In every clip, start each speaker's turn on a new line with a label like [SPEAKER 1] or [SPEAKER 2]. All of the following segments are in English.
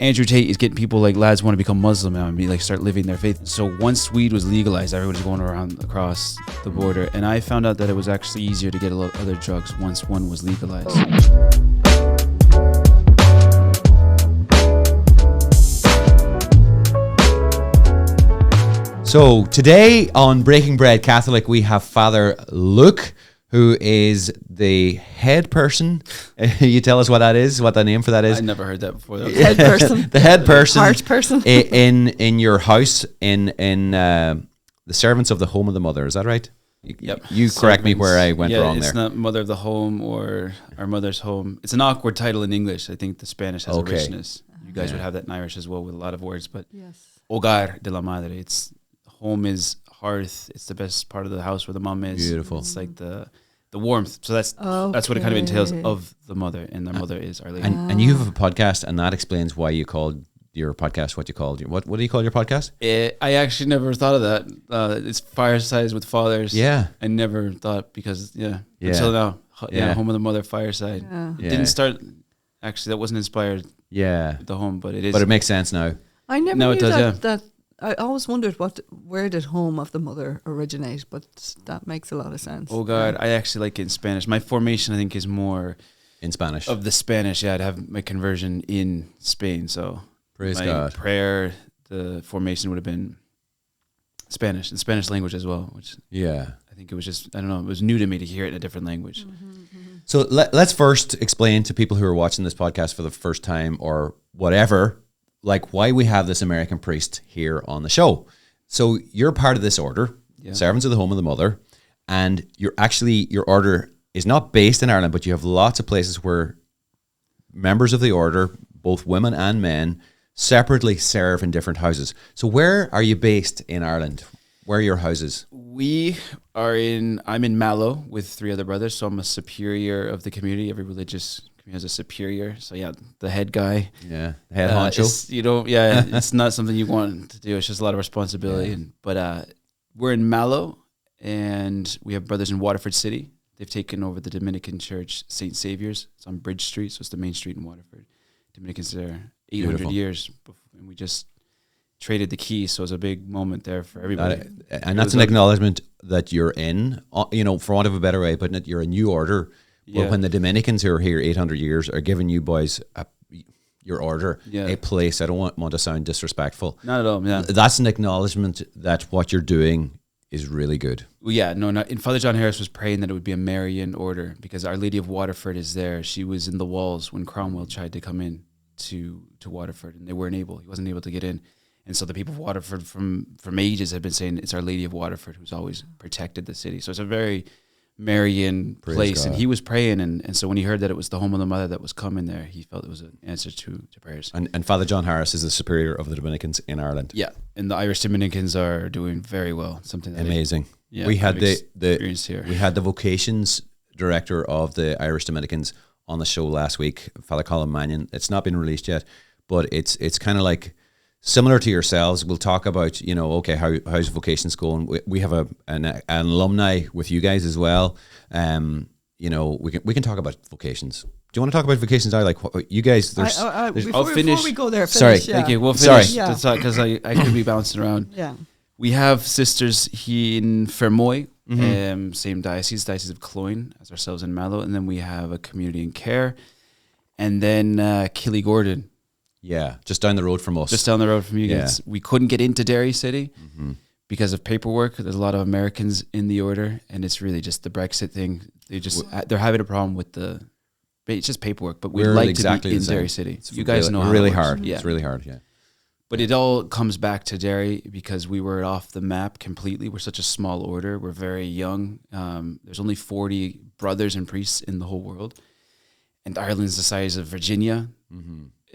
[SPEAKER 1] Andrew Tate is getting people like lads want to become Muslim now and be like start living their faith. So once weed was legalized, everyone was going around across the border, and I found out that it was actually easier to get a lot of other drugs once one was legalized.
[SPEAKER 2] So today on Breaking Bread Catholic, we have Father Luke, who is the head person. You tell us what that is, what the name for that is.
[SPEAKER 1] I never heard that before.
[SPEAKER 3] Head person.
[SPEAKER 2] The head person.
[SPEAKER 3] Heart person.
[SPEAKER 2] in your house, in the servants of the home of the mother. Is that right?
[SPEAKER 1] Yep.
[SPEAKER 2] You correct me where I went wrong there.
[SPEAKER 1] It's not mother of the home or our mother's home. It's an awkward title in English. I think the Spanish has a richness. You guys would have that in Irish as well with a lot of words. But
[SPEAKER 3] yes.
[SPEAKER 1] Hogar de la Madre. It's home is hearth. It's the best part of the house where the mom is.
[SPEAKER 2] Beautiful.
[SPEAKER 1] It's like the warmth. So that's what it kind of entails of the mother, and the mother is Our Lady.
[SPEAKER 2] And you have a podcast, and that explains why you called your podcast what you called. What do you call your podcast?
[SPEAKER 1] I actually never thought of that. It's Firesides with Fathers.
[SPEAKER 2] Yeah.
[SPEAKER 1] I never thought because until now. Home of the Mother, Fireside.
[SPEAKER 3] Yeah.
[SPEAKER 1] It didn't start. Actually, that wasn't inspired. With the home, but it is.
[SPEAKER 2] But it makes sense now.
[SPEAKER 3] I never knew that. I always wondered where did home of the mother originate, but that makes a lot of sense.
[SPEAKER 1] Oh God, I actually like it in Spanish. My formation, I think, is more
[SPEAKER 2] in Spanish
[SPEAKER 1] of the Spanish. Yeah, I'd have my conversion in Spain. So
[SPEAKER 2] praise
[SPEAKER 1] my
[SPEAKER 2] God.
[SPEAKER 1] Prayer, the formation would have been Spanish, and Spanish language as well. Which I think it was just, I don't know, it was new to me to hear it in a different language.
[SPEAKER 2] So let's first explain to people who are watching this podcast for the first time or whatever, like why we have this American priest here on the show. So you're part of this order, Servants of the Home of the Mother, and your order is not based in Ireland, but you have lots of places where members of the order, both women and men, separately serve in different houses. So where are you based in Ireland? Where are your houses? I'm in Mallow with 3 other brothers, so I'm a superior of the community. Every religious community has a superior. So the head guy. Yeah, the head honcho.
[SPEAKER 1] It's not something you want to do. It's just a lot of responsibility. But we're in Mallow, and we have brothers in Waterford City. They've taken over the Dominican Church, St. Saviour's. It's on Bridge Street, so it's the main street in Waterford. Dominicans are there 800 years, and we just traded the keys, so it was a big moment there for everybody.
[SPEAKER 2] And that's an acknowledgement that you're in, for want of a better way of putting it, you're a new order. But when the Dominicans who are here 800 years are giving you boys your order, a place, I don't want to sound disrespectful.
[SPEAKER 1] Not at all,
[SPEAKER 2] That's an acknowledgement that what you're doing is really good.
[SPEAKER 1] Well, and Father John Harris was praying that it would be a Marian order because Our Lady of Waterford is there. She was in the walls when Cromwell tried to come in to Waterford, and they weren't able. He wasn't able to get in. And so the people of Waterford from ages have been saying it's Our Lady of Waterford who's always protected the city. So it's a very Marian place. And he was praying. And so when he heard that it was the home of the mother that was coming there, he felt it was an answer to prayers.
[SPEAKER 2] And Father John Harris is the superior of the Dominicans in Ireland.
[SPEAKER 1] Yeah. And the Irish Dominicans are doing very well. Something that
[SPEAKER 2] amazing.
[SPEAKER 1] We
[SPEAKER 2] had we had the vocations director of the Irish Dominicans on the show last week, Father Colin Mannion. It's not been released yet, but it's kind of like similar to yourselves. We'll talk about, how's vocations going. We have an alumni with you guys as well. We can talk about vocations. Do you want to talk about vocations now? Like you guys,
[SPEAKER 1] I'll finish.
[SPEAKER 3] Before we go there,
[SPEAKER 1] Thank you. We'll finish.
[SPEAKER 2] Sorry.
[SPEAKER 1] Because I could be bouncing around.
[SPEAKER 3] Yeah.
[SPEAKER 1] We have sisters here in Fermoy, same diocese of Cloyne as ourselves in Mallow, and then we have a community in Care, and then Killygordon.
[SPEAKER 2] Yeah, just down the road from us.
[SPEAKER 1] Just down the road from you guys. We couldn't get into Derry City because of paperwork. There's a lot of Americans in the order, and it's really just the Brexit thing. They're having a problem with it's just paperwork. But we'd like to be in Derry City. You guys know how
[SPEAKER 2] really
[SPEAKER 1] it works.
[SPEAKER 2] hard.
[SPEAKER 1] Yeah.
[SPEAKER 2] It's really hard. Yeah.
[SPEAKER 1] But it all comes back to Derry because we were off the map completely. We're such a small order. We're very young. There's only 40 brothers and priests in the whole world. And Ireland's the size of Virginia.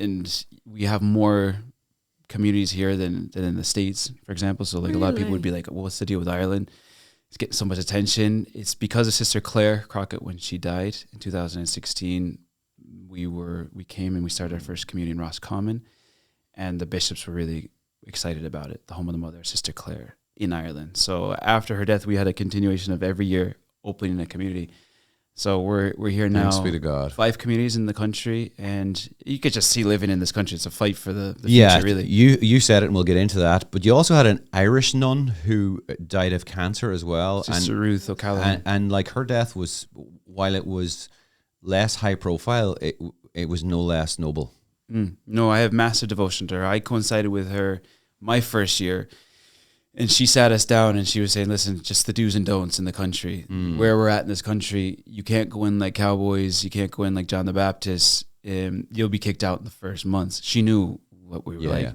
[SPEAKER 1] And we have more communities here than in the States, for example. So a lot of people would be like, well, what's the deal with Ireland? It's getting so much attention. It's because of Sister Claire Crockett when she died in 2016. We came and we started our first community in Roscommon. And the bishops were really excited about it, the home of the mother, Sister Claire, in Ireland. So after her death, we had a continuation of every year opening a community. So we're here now.
[SPEAKER 2] Thanks be to God.
[SPEAKER 1] 5 communities in the country, and you could just see living in this country. It's a fight for the
[SPEAKER 2] Yeah,
[SPEAKER 1] future, really.
[SPEAKER 2] you said it, and we'll get into that. But you also had an Irish nun who died of cancer as well,
[SPEAKER 1] Sister Ruth O'Callaghan.
[SPEAKER 2] and like her death was, while it was less high profile, it was no less noble.
[SPEAKER 1] No, I have massive devotion to her. I coincided with her my first year, and she sat us down and she was saying, listen, just the do's and don'ts in the country. Where we're at in this country, you can't go in like cowboys, you can't go in like John the Baptist, you'll be kicked out in the first months. She knew what we were like. Yeah.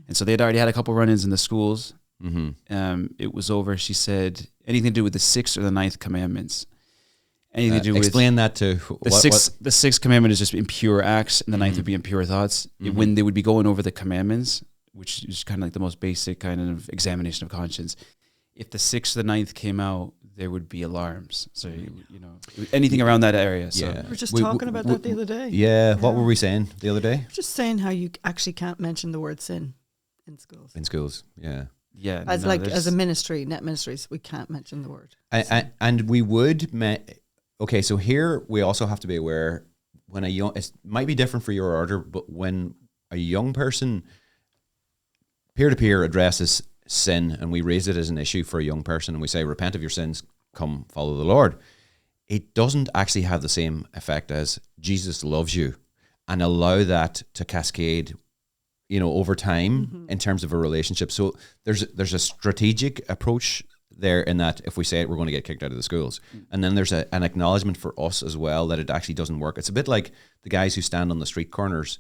[SPEAKER 1] And so they'd already had a couple run-ins in the schools. It was over. She said, anything to do with the 6th or the 9th commandments. Anything to do with...
[SPEAKER 2] Explain that to...
[SPEAKER 1] The sixth commandment is just impure acts, and the 9th would be impure thoughts. When they would be going over the commandments, which is kind of like the most basic kind of examination of conscience, if the 6th or the 9th came out, there would be alarms. So, you know, anything around that area. So.
[SPEAKER 3] We were just talking about that the other day.
[SPEAKER 2] Yeah, what were we saying the other day?
[SPEAKER 3] Just saying how you actually can't mention the word sin in schools.
[SPEAKER 2] In schools, yeah.
[SPEAKER 1] Yeah.
[SPEAKER 3] As a ministry, net ministries, we can't mention the word.
[SPEAKER 2] And we would... Okay, so here we also have to be aware, when it might be different for your order, but when a young person peer-to-peer addresses sin, and we raise it as an issue for a young person, and we say, repent of your sins, come follow the Lord, it doesn't actually have the same effect as Jesus loves you, and allow that to cascade, you know, over time in terms of a relationship. So there's a strategic approach there in that if we say it, we're going to get kicked out of the schools. And then there's an acknowledgement for us as well that it actually doesn't work. It's a bit like the guys who stand on the street corners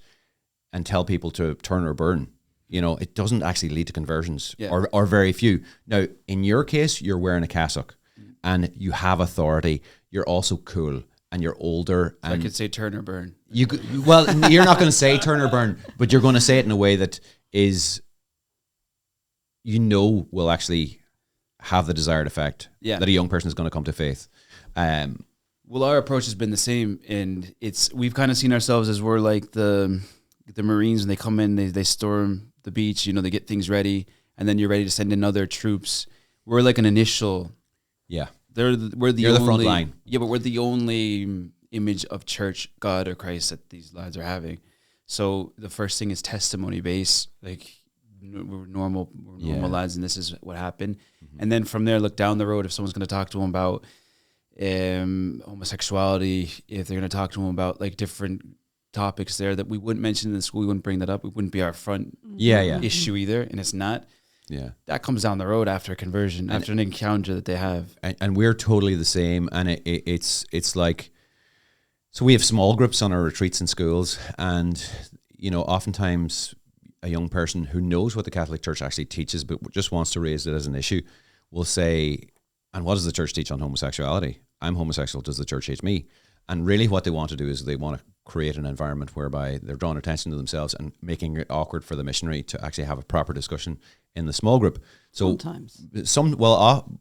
[SPEAKER 2] and tell people to turn or burn. You know, it doesn't actually lead to conversions, or very few. Now, in your case, you're wearing a cassock and you have authority. You're also cool and you're older.
[SPEAKER 1] So
[SPEAKER 2] and
[SPEAKER 1] I could say turn or burn.
[SPEAKER 2] Well, you're not going to say turn or burn, but you're going to say it in a way that is, you know, will actually have the desired effect that a young person is going to come to faith.
[SPEAKER 1] Well, our approach has been the same, and we've kind of seen ourselves as we're like the Marines when they come in, they storm the beach, you know, they get things ready, and then you're ready to send in other troops. We're like an initial.
[SPEAKER 2] Yeah.
[SPEAKER 1] You're
[SPEAKER 2] the front line.
[SPEAKER 1] Yeah, but we're the only image of church, God, or Christ that these lads are having. So the first thing is testimony based, like we're normal lads, and this is what happened. And then from there, look down the road. If someone's going to talk to them about homosexuality, if they're going to talk to them about like different topics there that we wouldn't mention in the school, we wouldn't bring that up. It wouldn't be our front issue either, and it's not. Yeah, that comes down the road after a conversion, after an encounter that they have,
[SPEAKER 2] and we're totally the same. And it's like, so we have small groups on our retreats in schools, and you know, oftentimes a young person who knows what the Catholic Church actually teaches, but just wants to raise it as an issue, will say, "And what does the church teach on homosexuality? I'm homosexual. Does the church hate me?" And really, what they want to do is they want to create an environment whereby they're drawing attention to themselves and making it awkward for the missionary to actually have a proper discussion in the small group. So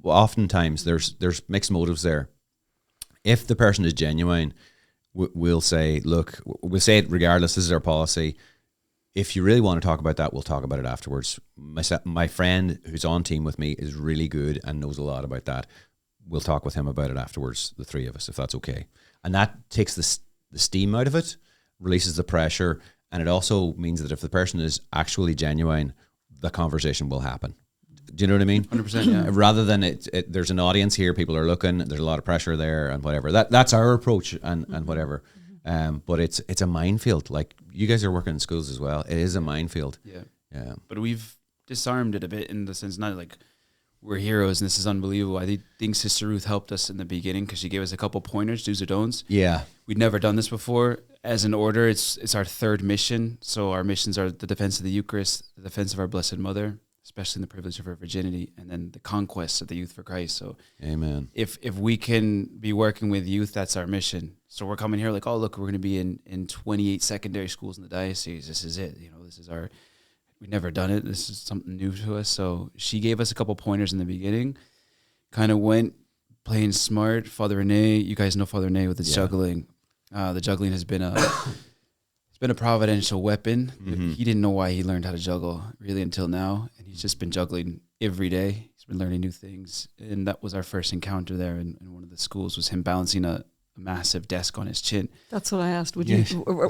[SPEAKER 2] oftentimes there's mixed motives there. If the person is genuine, we'll say, look, we'll say it regardless. This is our policy. If you really want to talk about that, we'll talk about it afterwards. My friend who's on team with me is really good and knows a lot about that. We'll talk with him about it afterwards, the three of us, if that's okay. And that takes the steam out of it, releases the pressure, and it also means that if the person is actually genuine, the conversation will happen. Do you know what I mean?
[SPEAKER 1] 100%, yeah.
[SPEAKER 2] Rather than there's an audience here, people are looking, there's a lot of pressure there and whatever. That's our approach and whatever. But it's a minefield. Like, you guys are working in schools as well. It is a minefield.
[SPEAKER 1] Yeah. But we've disarmed it a bit in the sense, not like we're heroes and this is unbelievable. I think Sister Ruth helped us in the beginning because she gave us a couple pointers, do's or don'ts.
[SPEAKER 2] Yeah.
[SPEAKER 1] We'd never done this before. As an order, it's our third mission. So our missions are the defense of the Eucharist, the defense of our Blessed Mother, especially in the privilege of her virginity, and then the conquest of the youth for Christ. So
[SPEAKER 2] amen.
[SPEAKER 1] If we can be working with youth, that's our mission. So we're coming here like, oh, look, we're going to be in 28 secondary schools in the diocese. This is it. You know, this is we've never done it. This is something new to us. So she gave us a couple pointers in the beginning, kind of went playing smart. Father Rene, you guys know Father Rene with the juggling. The juggling has been it's been a providential weapon. Mm-hmm. He didn't know why he learned how to juggle really until now. And he's just been juggling every day. He's been learning new things. And that was our first encounter there in one of the schools, was him balancing a massive desk on his chin.
[SPEAKER 3] That's what I asked. Would
[SPEAKER 2] Yeah.
[SPEAKER 3] you? Were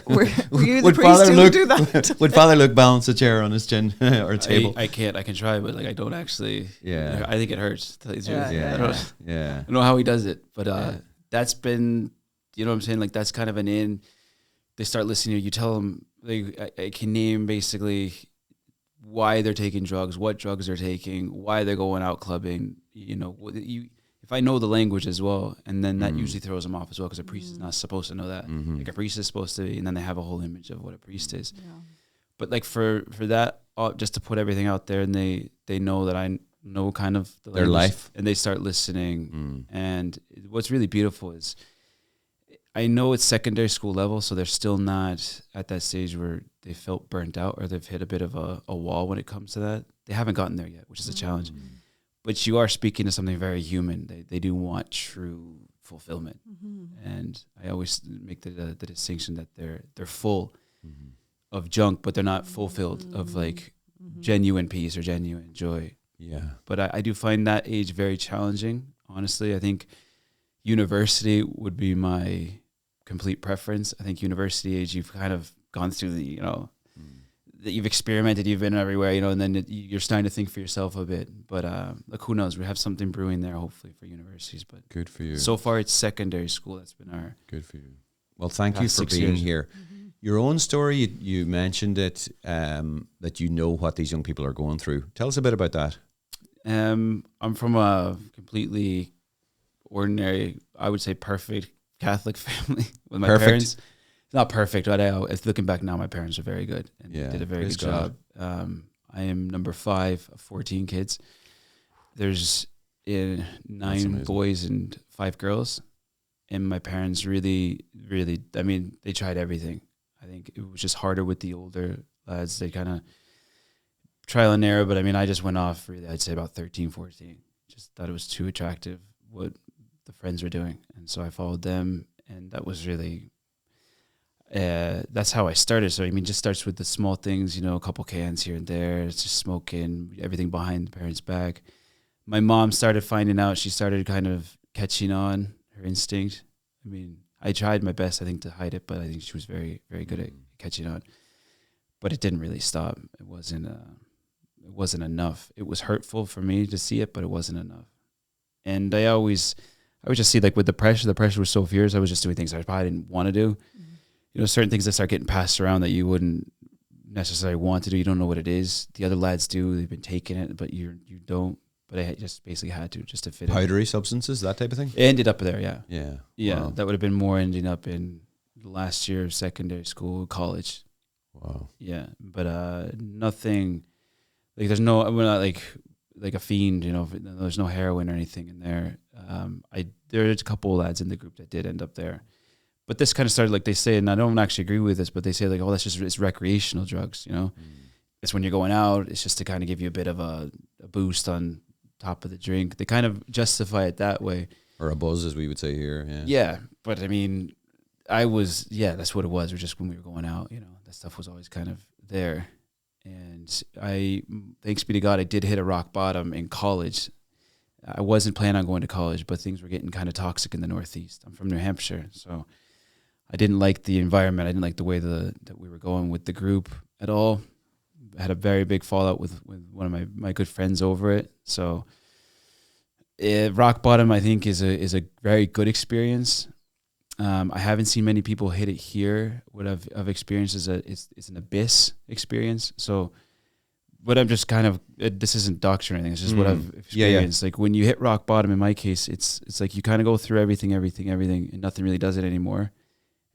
[SPEAKER 3] you the
[SPEAKER 2] Would
[SPEAKER 3] priest
[SPEAKER 2] Father
[SPEAKER 3] who
[SPEAKER 2] Luke
[SPEAKER 3] would do that?
[SPEAKER 2] would Father Luke balance a chair on his chin or a table?
[SPEAKER 1] I can't. I can try, but like I don't actually.
[SPEAKER 2] Yeah.
[SPEAKER 1] I think it hurts. To tell you the truth.
[SPEAKER 3] Yeah,
[SPEAKER 1] I don't,
[SPEAKER 2] yeah.
[SPEAKER 1] I don't know how he does it, but
[SPEAKER 2] Yeah.
[SPEAKER 1] that's been, you know what I'm saying? Like that's kind of an in. They start listening to you. You tell them, I can name basically why they're taking drugs, what drugs they're taking, why they're going out clubbing. You know, if I know the language as well, and then that usually throws them off as well because a priest is not supposed to know that. Like a priest is supposed to be, and then they have a whole image of what a priest is.
[SPEAKER 3] Yeah.
[SPEAKER 1] But like for that, just to put everything out there, and they know that I know kind of
[SPEAKER 2] Their
[SPEAKER 1] language,
[SPEAKER 2] life,
[SPEAKER 1] and they start listening. And what's really beautiful is I know it's secondary school level, so they're still not at that stage where they felt burnt out or they've hit a bit of a wall when it comes to that. They haven't gotten there yet, which is a challenge. But you are speaking to something very human. They do want true fulfillment, and I always make the distinction that they're full of junk, but they're not fulfilled of like genuine peace or genuine joy.
[SPEAKER 2] Yeah.
[SPEAKER 1] But I do find that age very challenging. Honestly, I think university would be my complete preference. I think university age, you've kind of gone through the, you know, that you've experimented, you've been everywhere, you know, and then you're starting to think for yourself a bit. But like, who knows? We have something brewing there, hopefully, for universities. But
[SPEAKER 2] Good for you.
[SPEAKER 1] so far, it's secondary school. That's been our
[SPEAKER 2] Good for you. Well, thank you
[SPEAKER 1] past
[SPEAKER 2] for
[SPEAKER 1] 6
[SPEAKER 2] being
[SPEAKER 1] years.
[SPEAKER 2] here. Your own story, you mentioned it, that you know what these young people are going through. Tell us a bit about that.
[SPEAKER 1] I'm from a completely ordinary, I would say perfect Catholic family with my
[SPEAKER 2] Perfect.
[SPEAKER 1] parents. It's not perfect, but if looking back now, my parents are very good and
[SPEAKER 2] Yeah,
[SPEAKER 1] did a very
[SPEAKER 2] praise
[SPEAKER 1] good job. I am number 5 of 14 kids. There's 9
[SPEAKER 2] amazing.
[SPEAKER 1] boys and 5 girls. And my parents really, really, I mean, they tried everything. I think it was just harder with the older lads. They kind of trial and error, but I mean, I just went off really, I'd say about 13, 14. Just thought it was too attractive what the friends were doing. And so I followed them, and that was really, that's how I started. So, I mean, just starts with the small things, you know, a couple cans here and there. It's just smoking, everything behind the parents' back. My mom started finding out. She started kind of catching on her instinct. I mean, I tried my best, I think, to hide it, but I think she was very, very good at catching on. But it didn't really stop. It wasn't enough. It was hurtful for me to see it, but it wasn't enough. And I would just see, like, with the pressure was so fierce, I was just doing things I probably didn't want to do. You know, certain things that start getting passed around that you wouldn't necessarily want to do. You don't know what it is. The other lads do. They've been taking it, but you don't. But I just basically had to, just to fit in.
[SPEAKER 2] Powdery substances, that type of thing?
[SPEAKER 1] It ended up there, yeah.
[SPEAKER 2] Yeah.
[SPEAKER 1] Yeah,
[SPEAKER 2] Wow.
[SPEAKER 1] that would have been more ending up in the last year of secondary school, college.
[SPEAKER 2] Wow.
[SPEAKER 1] Yeah, but nothing, like we're not like a fiend, you know, there's no heroin or anything in there. There's a couple of lads in the group that did end up there. But this kind of started, like they say, and I don't actually agree with this, but they say, like, oh, it's recreational drugs, you know? It's when you're going out, it's just to kind of give you a bit of a boost on top of the drink. They kind of justify it that way.
[SPEAKER 2] Or a buzz, as we would say here. Yeah.
[SPEAKER 1] Yeah, but I mean, that's what it was. Or just when we were going out, you know, that stuff was always kind of there. And thanks be to God, I did hit a rock bottom in college. I wasn't planning on going to college, but things were getting kind of toxic in the Northeast. I'm from New Hampshire, so I didn't like the environment. I didn't like the way that we were going with the group at all. I had a very big fallout with one of my good friends over it. So rock bottom, I think, is a very good experience. I haven't seen many people hit it here. What I've experienced is it's an abyss experience. So what I'm just kind of, this isn't doctrine or anything. It's just what I've experienced. Like when you hit rock bottom, in my case, it's like you kind of go through everything, and nothing really does it anymore.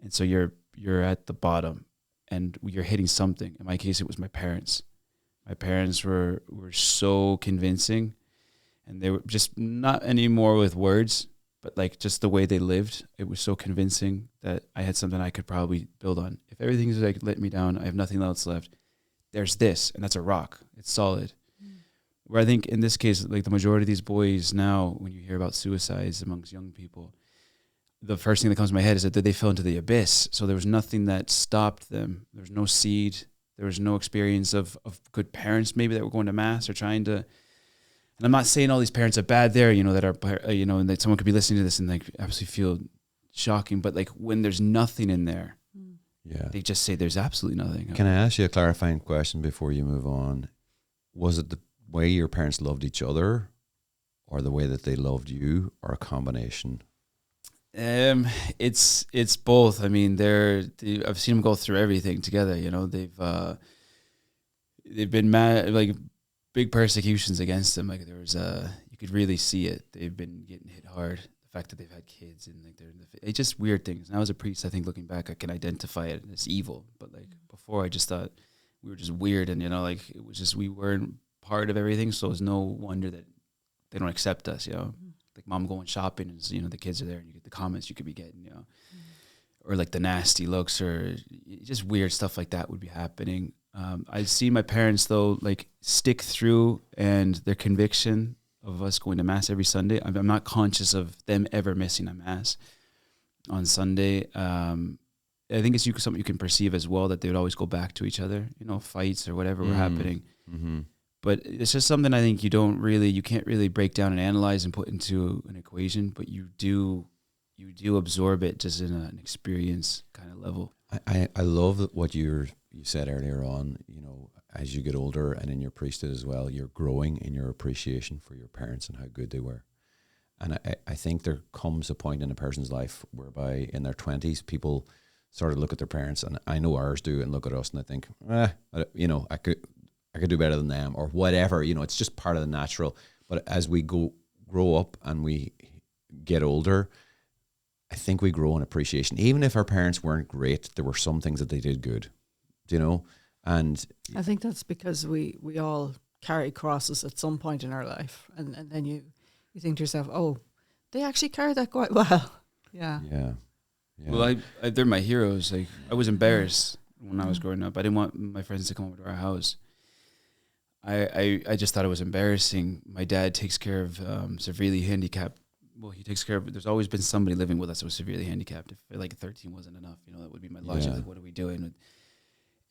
[SPEAKER 1] And so you're at the bottom and you're hitting something. In my case, it was my parents. My parents were so convincing, and they were just not anymore with words, but like just the way they lived. It was so convincing that I had something I could probably build on. If everything's like let me down, I have nothing else left. There's this, and that's a rock. It's solid. Where I think in this case, like the majority of these boys now, when you hear about suicides amongst young people, the first thing that comes to my head is that they fell into the abyss. So there was nothing that stopped them. There was no seed. There was no experience of good parents maybe that were going to mass or trying to. And I'm not saying all these parents are bad there, you know, that are, you know, and that someone could be listening to this and like absolutely feel shocking. But like when there's nothing in there,
[SPEAKER 2] Yeah.
[SPEAKER 1] they just say there's absolutely nothing.
[SPEAKER 2] Can I ask you a clarifying question before you move on? Was it the way your parents loved each other, or the way that they loved you, or a combination?
[SPEAKER 1] It's both. I mean, I've seen them go through everything together. You know, they've been mad, like big persecutions against them. Like there was you could really see it. They've been getting hit hard. The fact that they've had kids and like it's just weird things. Now as a priest, I think looking back, I can identify it as evil. But like before, I just thought we were just weird, and you know, like it was just we weren't part of everything. So it's no wonder that they don't accept us. You know. Like mom going shopping and you know the kids are there and you get the comments you could be getting, you know, or like the nasty looks or just weird stuff like that would be happening. I've seen my parents though like stick through, and their conviction of us going to mass every Sunday. I'm not conscious of them ever missing a mass on Sunday. I think it's something you can perceive as well, that they would always go back to each other, you know, fights or whatever were happening.
[SPEAKER 2] Mm-hmm.
[SPEAKER 1] But it's just something I think you can't really break down and analyze and put into an equation, but you do absorb it just in an experience kind of level.
[SPEAKER 2] I love what you said earlier on, you know, as you get older and in your priesthood as well, you're growing in your appreciation for your parents and how good they were. And I think there comes a point in a person's life whereby in their 20s, people sort of look at their parents, and I know ours do, and look at us and I think, you know, I could do better than them or whatever, you know, it's just part of the natural. But as we grow up and we get older, I think we grow in appreciation. Even if our parents weren't great, there were some things that they did good, you know? And
[SPEAKER 3] I think that's because we all carry crosses at some point in our life. And then you think to yourself, oh, they actually carry that quite well. Yeah.
[SPEAKER 1] Well, they're my heroes. Like I was embarrassed when I was growing up. I didn't want my friends to come over to our house. I just thought it was embarrassing. My dad takes care of severely handicapped. Well, he takes care of. There's always been somebody living with us that was severely handicapped. If like 13 wasn't enough, you know, that would be my logic.
[SPEAKER 2] Yeah.
[SPEAKER 1] Like, what are we doing?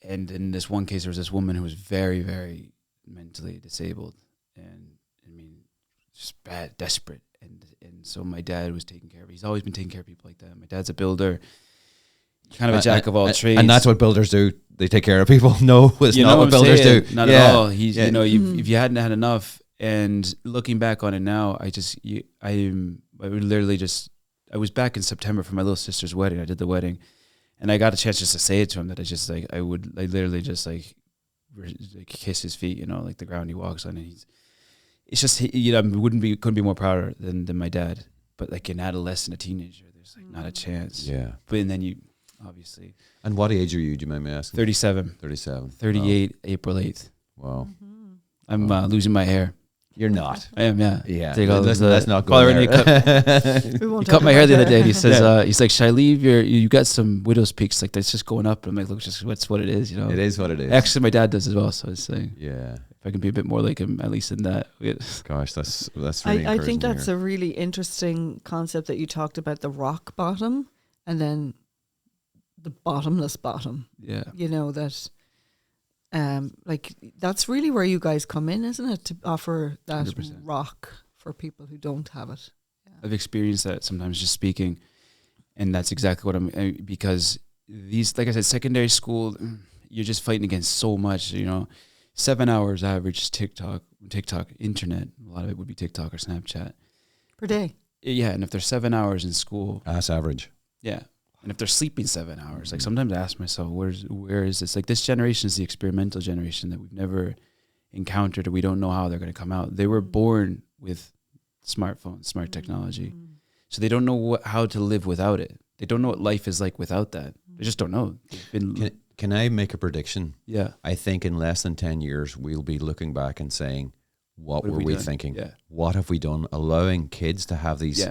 [SPEAKER 1] And in this one case, there was this woman who was very, very mentally disabled, and I mean, just bad, desperate. And so my dad was taking care of. He's always been taking care of people like that. My dad's a builder. Kind of a jack of all trades,
[SPEAKER 2] and that's what builders do. They take care of people. No, it's not what builders do.
[SPEAKER 1] Not at all. He's, you know, if you hadn't had enough. And looking back on it now, I would literally I was back in September for my little sister's wedding. I did the wedding, and I got a chance just to say it to him that I literally just kiss his feet, you know, like the ground he walks on, and you know, couldn't be more prouder than my dad. But like an adolescent, a teenager, there's like not a chance.
[SPEAKER 2] Yeah.
[SPEAKER 1] But and then you. Obviously.
[SPEAKER 2] And what age are you? Do you mind me asking?
[SPEAKER 1] 37.
[SPEAKER 2] 37.
[SPEAKER 1] 38, wow. April 8th.
[SPEAKER 2] Wow.
[SPEAKER 1] I'm losing my hair.
[SPEAKER 2] You're not.
[SPEAKER 1] I am, yeah.
[SPEAKER 2] Yeah.
[SPEAKER 1] Take all
[SPEAKER 2] let's not go there.
[SPEAKER 1] He cut my hair the other day, and he says, he's like, should I leave you got some widow's peaks, like that's just going up. I'm like, look, just what's what it is, you know?
[SPEAKER 2] It is what it is.
[SPEAKER 1] Actually, my dad does as well, so I was saying,
[SPEAKER 2] yeah,
[SPEAKER 1] if I can be a bit more like him, at least in that.
[SPEAKER 2] Gosh, that's really
[SPEAKER 3] I think that's a really interesting concept that you talked about, the rock bottom, and then the bottomless bottom.
[SPEAKER 1] Yeah.
[SPEAKER 3] You know, that like that's really where you guys come in, isn't it? To offer that
[SPEAKER 1] 100%.
[SPEAKER 3] rock for people who don't have it. Yeah.
[SPEAKER 1] I've experienced that sometimes just speaking, and that's exactly what because these, like I said, secondary school, you're just fighting against so much, you know, 7 hours average TikTok, internet, a lot of it would be TikTok or Snapchat.
[SPEAKER 3] Per day.
[SPEAKER 1] Yeah, and if there's 7 hours in school.
[SPEAKER 2] Ass average.
[SPEAKER 1] Yeah. And if they're sleeping 7 hours, like sometimes I ask myself, where is this? Like this generation is the experimental generation that we've never encountered, or we don't know how they're going to come out. They were born with smartphones, smart technology. So they don't know how to live without it. They don't know what life is like without that. They just don't know.
[SPEAKER 2] Can I make a prediction?
[SPEAKER 1] Yeah.
[SPEAKER 2] I think in less than 10 years, we'll be looking back and saying, what were we thinking?
[SPEAKER 1] Yeah.
[SPEAKER 2] What have we done? Allowing kids to have these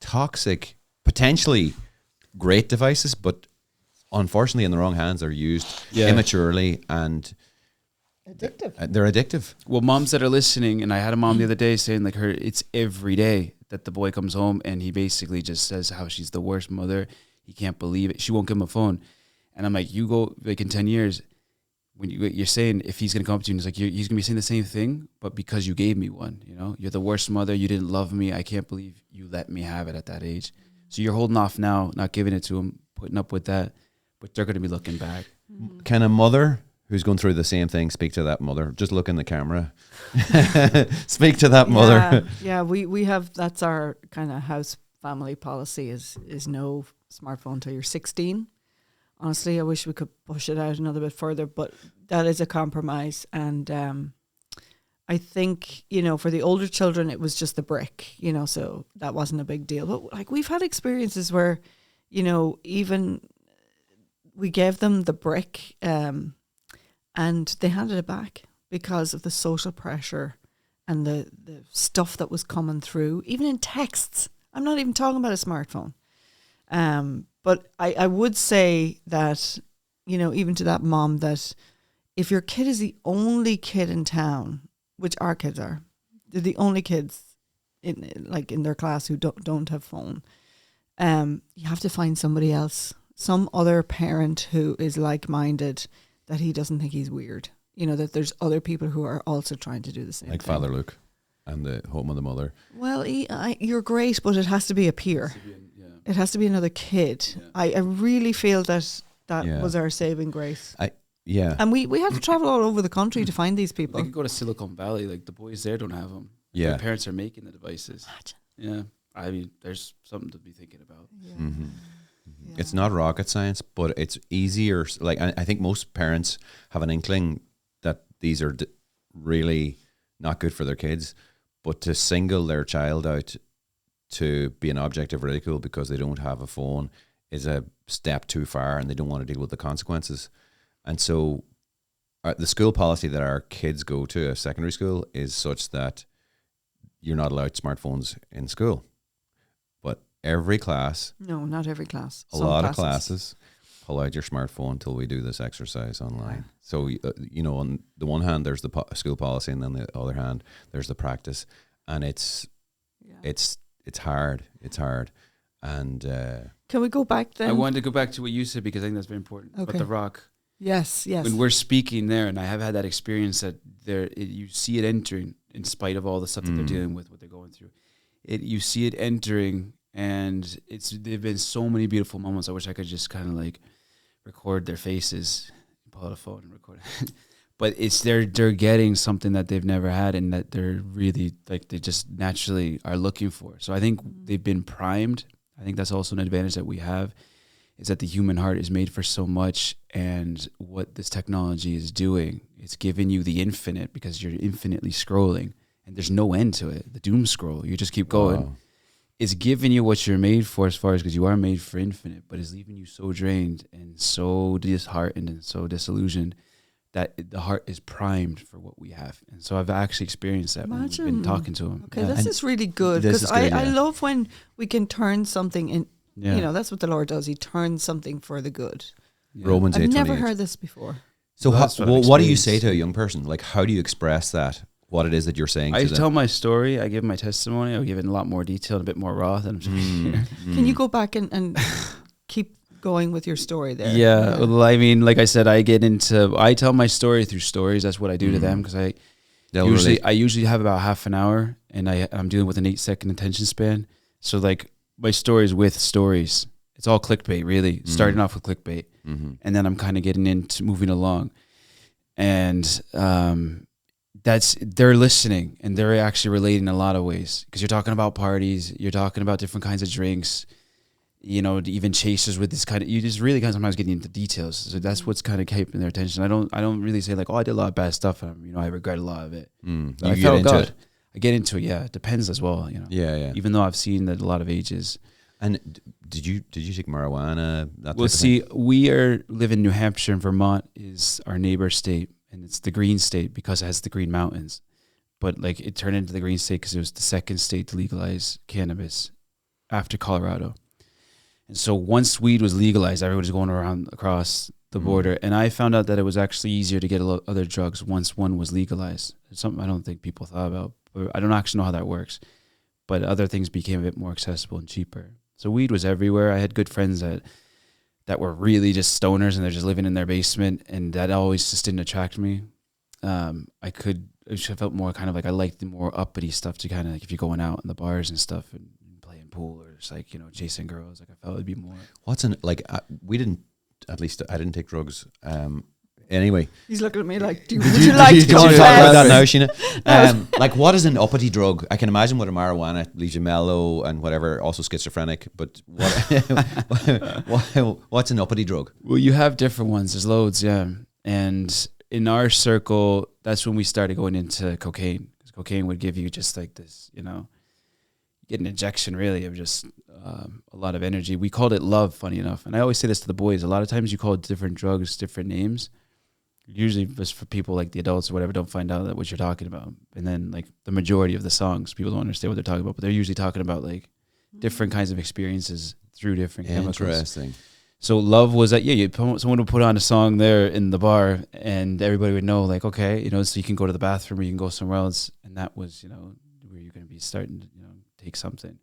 [SPEAKER 2] toxic, potentially great devices, but unfortunately in the wrong hands are used immaturely and
[SPEAKER 3] addictive.
[SPEAKER 2] They're addictive.
[SPEAKER 1] Well, moms that are listening, and I had a mom the other day saying like it's every day that the boy comes home and he basically just says how she's the worst mother. He can't believe it. She won't give him a phone. And I'm like, you go like in 10 years, when you're saying if he's going to come up to you and he's like, he's going to be saying the same thing, but because you gave me one, you know, you're the worst mother. You didn't love me. I can't believe you let me have it at that age. So you're holding off now, not giving it to them, putting up with that, but they're going to be looking back.
[SPEAKER 2] Can a mother who's going through the same thing speak to that mother? Just look in the camera. Speak to that mother.
[SPEAKER 3] Yeah, we have, that's our kind of house family policy is no smartphone till you're 16. Honestly, I wish we could push it out another bit further, but that is a compromise. And I think, you know, for the older children, it was just the brick, you know, so that wasn't a big deal. But like we've had experiences where, you know, even we gave them the brick and they handed it back because of the social pressure and the stuff that was coming through, even in texts. I'm not even talking about a smartphone. But I would say that, you know, even to that mom, that if your kid is the only kid in town, which our kids are, they're the only kids in their class who don't have phone, you have to find somebody else, some other parent who is like-minded, that he doesn't think he's weird. You know, that there's other people who are also trying to do the same
[SPEAKER 2] like
[SPEAKER 3] thing.
[SPEAKER 2] Father Luke and the home of the mother.
[SPEAKER 3] Well, you're great, but it has to be a peer. It has to be another kid. Yeah. I really feel that was our saving grace. And we had to travel all over the country to find these people.
[SPEAKER 1] They could go to Silicon Valley. Like the boys there don't have them.
[SPEAKER 2] Yeah.
[SPEAKER 1] Their parents are making the devices.
[SPEAKER 3] Imagine.
[SPEAKER 1] Yeah. I mean, there's something to be thinking about.
[SPEAKER 3] Yeah.
[SPEAKER 2] Mm-hmm. Yeah. It's not rocket science, but it's easier. Like I think most parents have an inkling that these are really not good for their kids, but to single their child out to be an object of ridicule because they don't have a phone is a step too far, and they don't want to deal with the consequences. And so the school policy that our kids go to, a secondary school, is such that you're not allowed smartphones in school. But every class...
[SPEAKER 3] No, not every class.
[SPEAKER 2] A lot of classes pull out your smartphone until we do this exercise online. Yeah. So, you know, on the one hand, there's the school policy, and on the other hand, there's the practice. And it's hard. It's hard. And...
[SPEAKER 3] can we go back then?
[SPEAKER 1] I wanted to go back to what you said because I think that's very important. Okay. About the rock.
[SPEAKER 3] Yes.
[SPEAKER 1] When we're speaking there, and I have had that experience that you see it entering in spite of all the stuff that they're dealing with, what they're going through. You see it entering, and there've been so many beautiful moments. I wish I could just kind of like record their faces, pull out a phone and record it. But it's they're getting something that they've never had, and that they're really like they just naturally are looking for. So I think they've been primed. I think that's also an advantage that we have, is that the human heart is made for so much, and what this technology is doing, it's giving you the infinite because you're infinitely scrolling, and there's no end to it. The doom scroll, you just keep going. Wow. It's giving you what you're made for, as far as because you are made for infinite, but it's leaving you so drained and so disheartened and so disillusioned that the heart is primed for what we have. And so I've actually experienced that when we've been talking to him.
[SPEAKER 3] Okay, this is really good, because I love when we can turn something in. Yeah. You know, that's what the Lord does. He turns something for the good.
[SPEAKER 2] Yeah. Romans 8:28.
[SPEAKER 3] I've never heard this before.
[SPEAKER 2] So what do you say to a young person? Like, how do you express that, what it is that you're saying to them?
[SPEAKER 1] I tell my story. I give my testimony. I give it in a lot more detail, and a bit more raw than I'm here.
[SPEAKER 3] Can you go back and keep going with your story there?
[SPEAKER 1] Yeah. Well, I mean, like I said, I tell my story through stories. That's what I do to them, because I usually have about half an hour, and I'm dealing with an 8-second attention span. So like, my stories with stories. It's all clickbait, really. Starting off with clickbait. Mm-hmm. And then I'm kind of getting into moving along. And they're listening, and they're actually relating in a lot of ways. Because you're talking about parties, you're talking about different kinds of drinks, you know, even chasers with this kind of, you just really kind of sometimes getting into details. So that's what's kind of keeping their attention. I don't really say like, oh, I did a lot of bad stuff, and I regret a lot of it. But I felt God. I get into it, yeah. It depends as well, you know.
[SPEAKER 2] Yeah.
[SPEAKER 1] Even though I've seen that a lot of ages.
[SPEAKER 2] And did you take marijuana?
[SPEAKER 1] Well, see, we live in New Hampshire, and Vermont is our neighbor state, and it's the green state because it has the Green Mountains. But like, it turned into the green state because it was the second state to legalize cannabis after Colorado. And so once weed was legalized, everybody's going around across the border, and I found out that it was actually easier to get other drugs once one was legalized. It's something I don't think people thought about. I don't actually know how that works, but other things became a bit more accessible and cheaper. So weed was everywhere. I had good friends that were really just stoners, and they're just living in their basement, and that always just didn't attract me. I felt more kind of like, I liked the more uppity stuff, to kind of like, if you're going out in the bars and stuff and playing playing pool or just like, chasing girls. Like I felt it'd be more.
[SPEAKER 2] What's in like we didn't, at least I didn't take drugs. Anyway,
[SPEAKER 3] He's looking at me like, would you like to
[SPEAKER 2] do you want to talk
[SPEAKER 3] confess?
[SPEAKER 2] about that now, Sheena? Like, what is an uppity drug? I can imagine what a marijuana leaves you mellow and whatever, also schizophrenic. But what's an uppity drug?
[SPEAKER 1] Well, you have different ones. There's loads, yeah. And in our circle, that's when we started going into cocaine. Because cocaine would give you just like this, get an injection really of just a lot of energy. We called it love, funny enough. And I always say this to the boys. A lot of times you call different drugs different names. Usually just for people like the adults or whatever don't find out that what you're talking about. And then like the majority of the songs, people don't understand what they're talking about, but they're usually talking about like different kinds of experiences through different chemicals.
[SPEAKER 2] Interesting.
[SPEAKER 1] So love was that, someone would put on a song there in the bar and everybody would know like, okay, so you can go to the bathroom or you can go somewhere else. And that was, where you're going to be starting to, take something.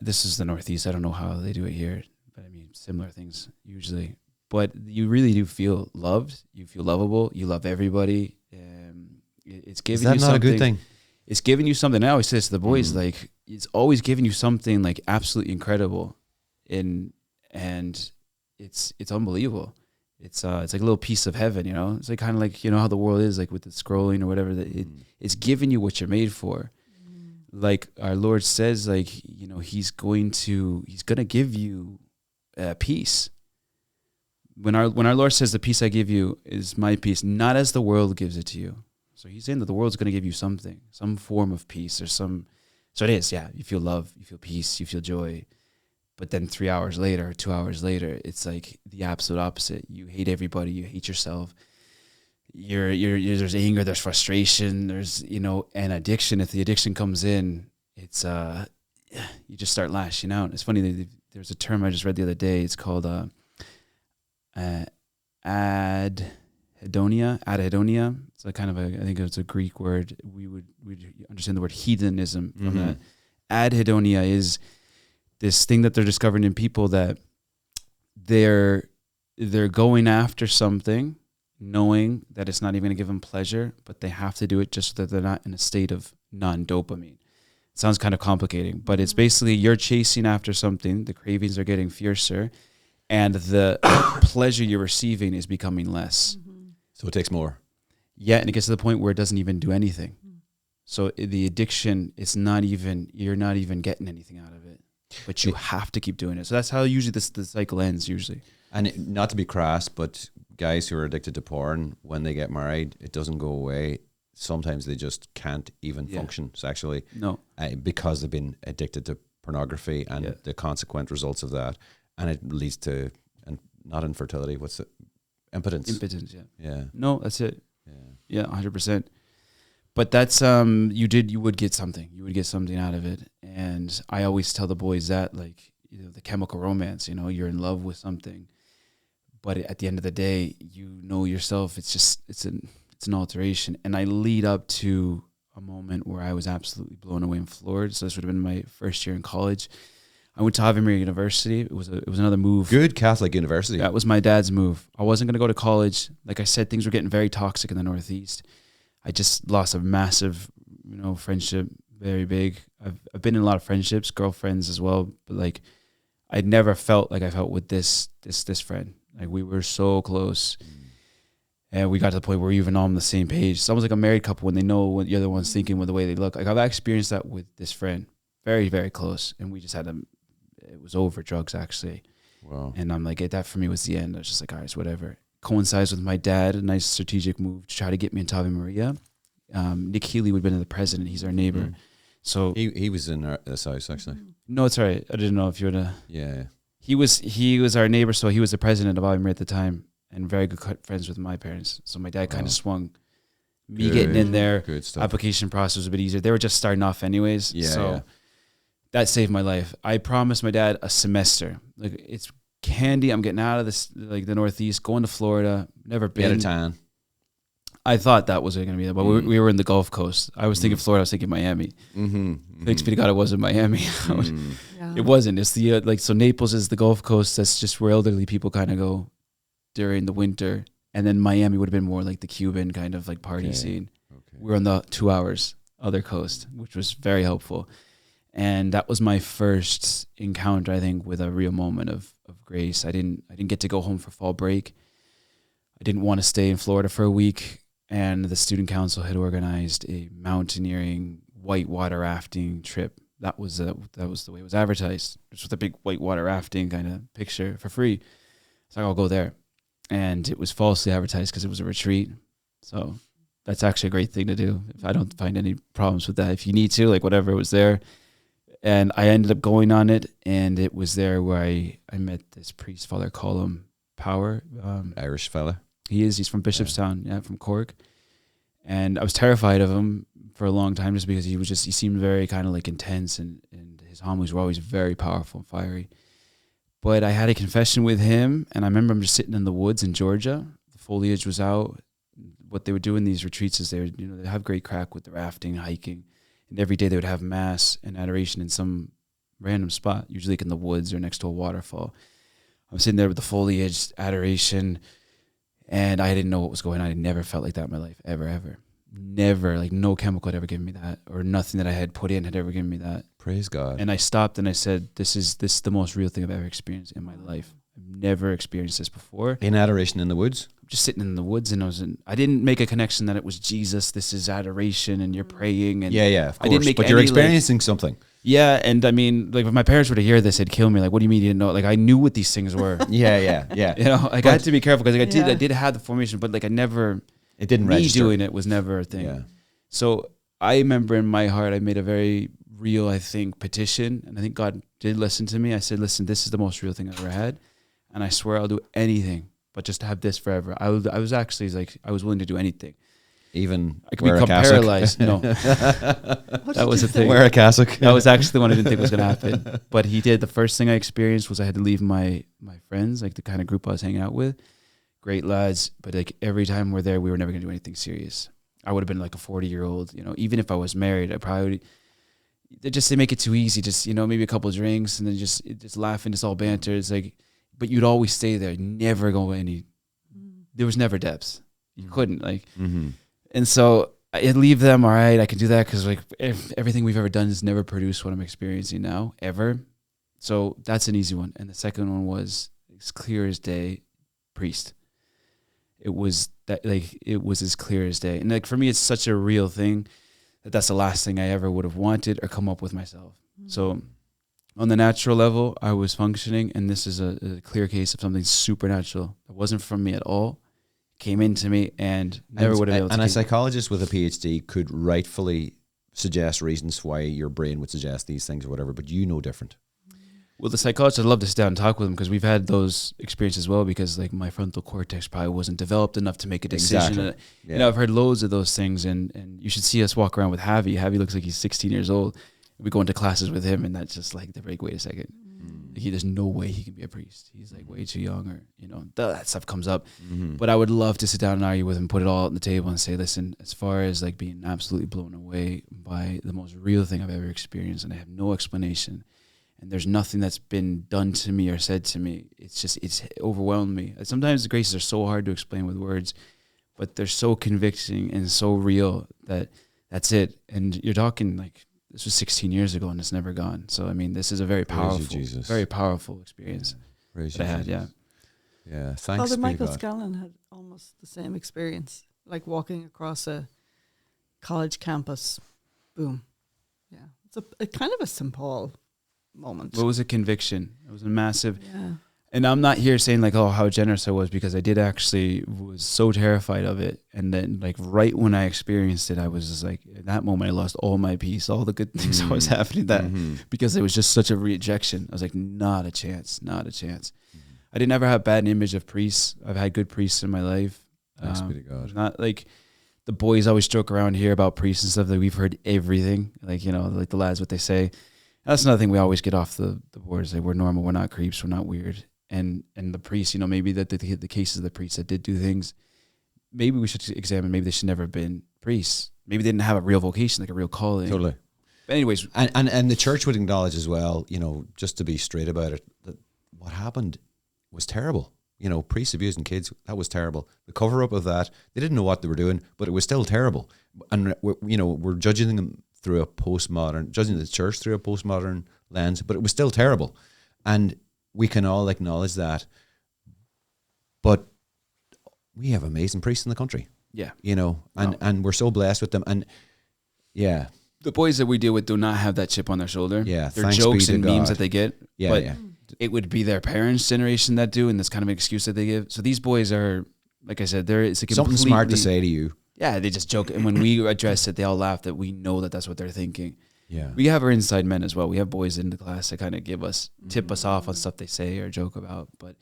[SPEAKER 1] This is the Northeast. I don't know how they do it here, but I mean, similar things usually. But you really do feel loved. You feel lovable. You love everybody. It's giving you something. Is that not a good thing? It's giving you something. I always say this to the boys, like, it's always giving you something like absolutely incredible. And it's unbelievable. It's like a little piece of heaven, It's like kind of like, how the world is like with the scrolling or whatever. It's giving you what you're made for. Like our Lord says, like, he's gonna give you peace. When our Lord says the peace I give you is my peace, not as the world gives it to you. So he's saying that the world's going to give you something, some form of peace or so it is, yeah. You feel love, you feel peace, you feel joy. But then 3 hours later, 2 hours later, it's like the absolute opposite. You hate everybody, you hate yourself. There's anger, there's frustration, there's, and addiction. If the addiction comes in, it's, you just start lashing out. It's funny, there's a term I just read the other day. It's called, adhedonia. It's a kind of I think it's a Greek word. We'd understand the word hedonism from that. Adhedonia is this thing that they're discovering in people that they're going after something, knowing that it's not even going to give them pleasure, but they have to do it just so that they're not in a state of non-dopamine. It sounds kind of complicating, but it's basically you're chasing after something, the cravings are getting fiercer, and the pleasure you're receiving is becoming less.
[SPEAKER 2] So it takes more.
[SPEAKER 1] Yeah, and it gets to the point where it doesn't even do anything. So the addiction, you're not even getting anything out of it, but you have to keep doing it. So that's how usually the cycle ends usually. And
[SPEAKER 2] not to be crass, but guys who are addicted to porn, when they get married, it doesn't go away. Sometimes they just can't even function sexually. No. Because they've been addicted to pornography and the consequent results of that. And it leads to, and not infertility, what's it? Impotence.
[SPEAKER 1] Impotence, yeah.
[SPEAKER 2] Yeah.
[SPEAKER 1] No, that's it. Yeah, 100%. But that's, you would get something. You would get something out of it. And I always tell the boys that, like, the chemical romance, you're in love with something. But at the end of the day, yourself, it's an alteration. And I lead up to a moment where I was absolutely blown away and floored. So this would have been my first year in college. I went to Ave Maria University. It was another move.
[SPEAKER 2] Good Catholic university.
[SPEAKER 1] That was my dad's move. I wasn't going to go to college. Like I said, things were getting very toxic in the Northeast. I just lost a massive, friendship, very big. I've been in a lot of friendships, girlfriends as well, but like I'd never felt like I felt with this friend. Like we were so close. And we got to the point where we were even on the same page. It's almost like a married couple when they know what the other one's thinking with the way they look. Like I've experienced that with this friend. Very, very close. And we just had it was over drugs actually.
[SPEAKER 2] Wow.
[SPEAKER 1] And I'm like, that for me was the end. I was just like, all right, it's whatever. Coincides with my dad, a nice strategic move to try to get me into Ave Maria. Nick Healy would have been the president. He's our neighbor. So
[SPEAKER 2] he was in this house actually.
[SPEAKER 1] No, it's all right. I didn't know if you were
[SPEAKER 2] Yeah.
[SPEAKER 1] He was our neighbor, so he was the president of Ave Maria at the time and very good friends with my parents. So my dad kind of swung me getting in there.
[SPEAKER 2] Good stuff.
[SPEAKER 1] Application process was a bit easier. They were just starting off anyways. Yeah. That saved my life. I promised my dad a semester. Like it's candy. I'm getting out of this, like the Northeast, going to Florida. Never been.
[SPEAKER 2] Out of town.
[SPEAKER 1] I thought that was going to be that, but we were in the Gulf Coast. I was thinking Florida. I was thinking Miami. Thanks be to God, it wasn't Miami. It wasn't. It's the so Naples is the Gulf Coast. That's just where elderly people kind of go during the winter, and then Miami would have been more like the Cuban kind of like party scene. Okay. We were on the 2 hours other coast, which was very helpful. And that was my first encounter, I think, with a real moment of grace. I didn't get to go home for fall break. I didn't want to stay in Florida for a week. And the student council had organized a mountaineering whitewater rafting trip. That was the way it was advertised, just with a big whitewater rafting kind of picture for free. So I'll go there. And it was falsely advertised because it was a retreat. So that's actually a great thing to do. I don't find any problems with that. If you need to, like whatever, it was there. And I ended up going on it, and it was there where I met this priest, Father Colum Power.
[SPEAKER 2] Irish fella.
[SPEAKER 1] He's from Bishopstown, from Cork. And I was terrified of him for a long time just because he seemed very kind of like intense, and his homilies were always very powerful and fiery. But I had a confession with him, and I remember him just sitting in the woods in Georgia. The foliage was out. What they would do in these retreats is they have great crack with the rafting, hiking. And every day they would have mass and adoration in some random spot, usually like in the woods or next to a waterfall. I'm sitting there with the foliage, adoration, and I didn't know what was going on. I never felt like that in my life, ever. Never, like no chemical had ever given me that, or nothing that I had put in had ever given me that.
[SPEAKER 2] Praise God.
[SPEAKER 1] And I stopped and I said, this is the most real thing I've ever experienced in my life. I've never experienced this before.
[SPEAKER 2] In adoration in the woods?
[SPEAKER 1] I'm just sitting in the woods, and I didn't make a connection that it was Jesus. This is adoration, and you're praying. And
[SPEAKER 2] yeah, of course.
[SPEAKER 1] I didn't make
[SPEAKER 2] but you're experiencing something.
[SPEAKER 1] Yeah, and I mean, like if my parents were to hear this, they'd kill me. Like, what do you mean you didn't know? Like, I knew what these things were.
[SPEAKER 2] Yeah.
[SPEAKER 1] You know, like I had to be careful because like, I did have the formation, but like I never.
[SPEAKER 2] It didn't
[SPEAKER 1] me
[SPEAKER 2] register.
[SPEAKER 1] doing it was never a thing.
[SPEAKER 2] Yeah.
[SPEAKER 1] So I remember in my heart, I made a very real, I think, petition, and I think God did listen to me. I said, "Listen, this is the most real thing I've ever had, and I swear I'll do anything, but just to have this forever." I was actually like, I was willing to do anything.
[SPEAKER 2] Even
[SPEAKER 1] I could become paralyzed. No, that was the thing.
[SPEAKER 2] Wear a cassock.
[SPEAKER 1] That was actually the one I didn't think was going to happen. But he did. The first thing I experienced was I had to leave my friends, like the kind of group I was hanging out with. Great lads, but like every time we're there, we were never going to do anything serious. I would have been like a 40-year-old, even if I was married, I probably, they make it too easy. Just, maybe a couple of drinks and then just laughing, just all banter. It's like, but you'd always stay there, never go there was never depths. You couldn't And so I'd leave them. All right, I can do that because like everything we've ever done has never produced what I'm experiencing now, ever. So that's an easy one. And the second one was as clear as day, priest. It was as clear as day. And like for me, it's such a real thing that's the last thing I ever would have wanted or come up with myself. Mm-hmm. So on the natural level, I was functioning, and this is a clear case of something supernatural. It wasn't from me at all. It came into me and never would have been able to.
[SPEAKER 2] And a psychologist with a PhD could rightfully suggest reasons why your brain would suggest these things or whatever, but you know different.
[SPEAKER 1] Well, the psychologist, I'd love to sit down and talk with him because we've had those experiences as well, because like my frontal cortex probably wasn't developed enough to make a decision.
[SPEAKER 2] Exactly.
[SPEAKER 1] Yeah. I've heard loads of those things, and you should see us walk around with Javi. Javi looks like he's 16 years old. We go into classes with him, and that's just like, they're like, wait a second. There's no way he can be a priest. He's like way too young, or, that stuff comes up. Mm-hmm. But I would love to sit down and argue with him, put it all on the table and say, listen, as far as like being absolutely blown away by the most real thing I've ever experienced, and I have no explanation, and there's nothing that's been done to me or said to me. It's overwhelmed me. Sometimes the graces are so hard to explain with words, but they're so convicting and so real that that's it. And you're talking like, this was 16 years ago and it's never gone. So, I mean, this is a very powerful experience that I had. Yeah.
[SPEAKER 2] Yeah. Thanks.
[SPEAKER 3] Father Michael Scallon had almost the same experience, like walking across a college campus. Boom. Yeah. It's a kind of a St. Paul moment.
[SPEAKER 1] What was a conviction? It was a massive, and I'm not here saying like, oh, how generous I was, because I did actually was so terrified of it. And then like right when I experienced it, I was just like, at that moment I lost all my peace, all the good things that was happening, because it was just such a rejection. I was like, not a chance. I didn't ever have a bad image of priests. I've had good priests in my life.
[SPEAKER 2] Thanks be to God.
[SPEAKER 1] Not like the boys always joke around here about priests and stuff, that we've heard everything, like, like the lads, what they say. That's another thing we always get off the board, is like, we're normal, we're not creeps, we're not weird. And the priests, maybe that the cases of the priests that did do things, maybe we should examine, maybe they should never have been priests. Maybe they didn't have a real vocation, like a real calling.
[SPEAKER 2] Totally.
[SPEAKER 1] But anyways.
[SPEAKER 2] And the church would acknowledge as well, just to be straight about it, that what happened was terrible. Priests abusing kids, that was terrible. The cover up of that, they didn't know what they were doing, but it was still terrible. And we're judging them through a postmodern, judging the church through a postmodern lens, but it was still terrible. And we can all acknowledge that. But we have amazing priests in the country.
[SPEAKER 1] Yeah.
[SPEAKER 2] You know, and we're so blessed with them. And yeah.
[SPEAKER 1] The boys that we deal with do not have that chip on their shoulder.
[SPEAKER 2] Yeah.
[SPEAKER 1] They're jokes and memes
[SPEAKER 2] God.
[SPEAKER 1] that they get.
[SPEAKER 2] Yeah.
[SPEAKER 1] But
[SPEAKER 2] yeah.
[SPEAKER 1] it would be their parents' generation that do, and that's kind of an excuse that they give. So these boys are, like I said, it's a
[SPEAKER 2] Something smart to say to you.
[SPEAKER 1] Yeah, they just joke. And when we address it, they all laugh that we know that that's what they're thinking.
[SPEAKER 2] Yeah.
[SPEAKER 1] We have our inside men as well. We have boys in the class that kind of tip us off on stuff they say or joke about. But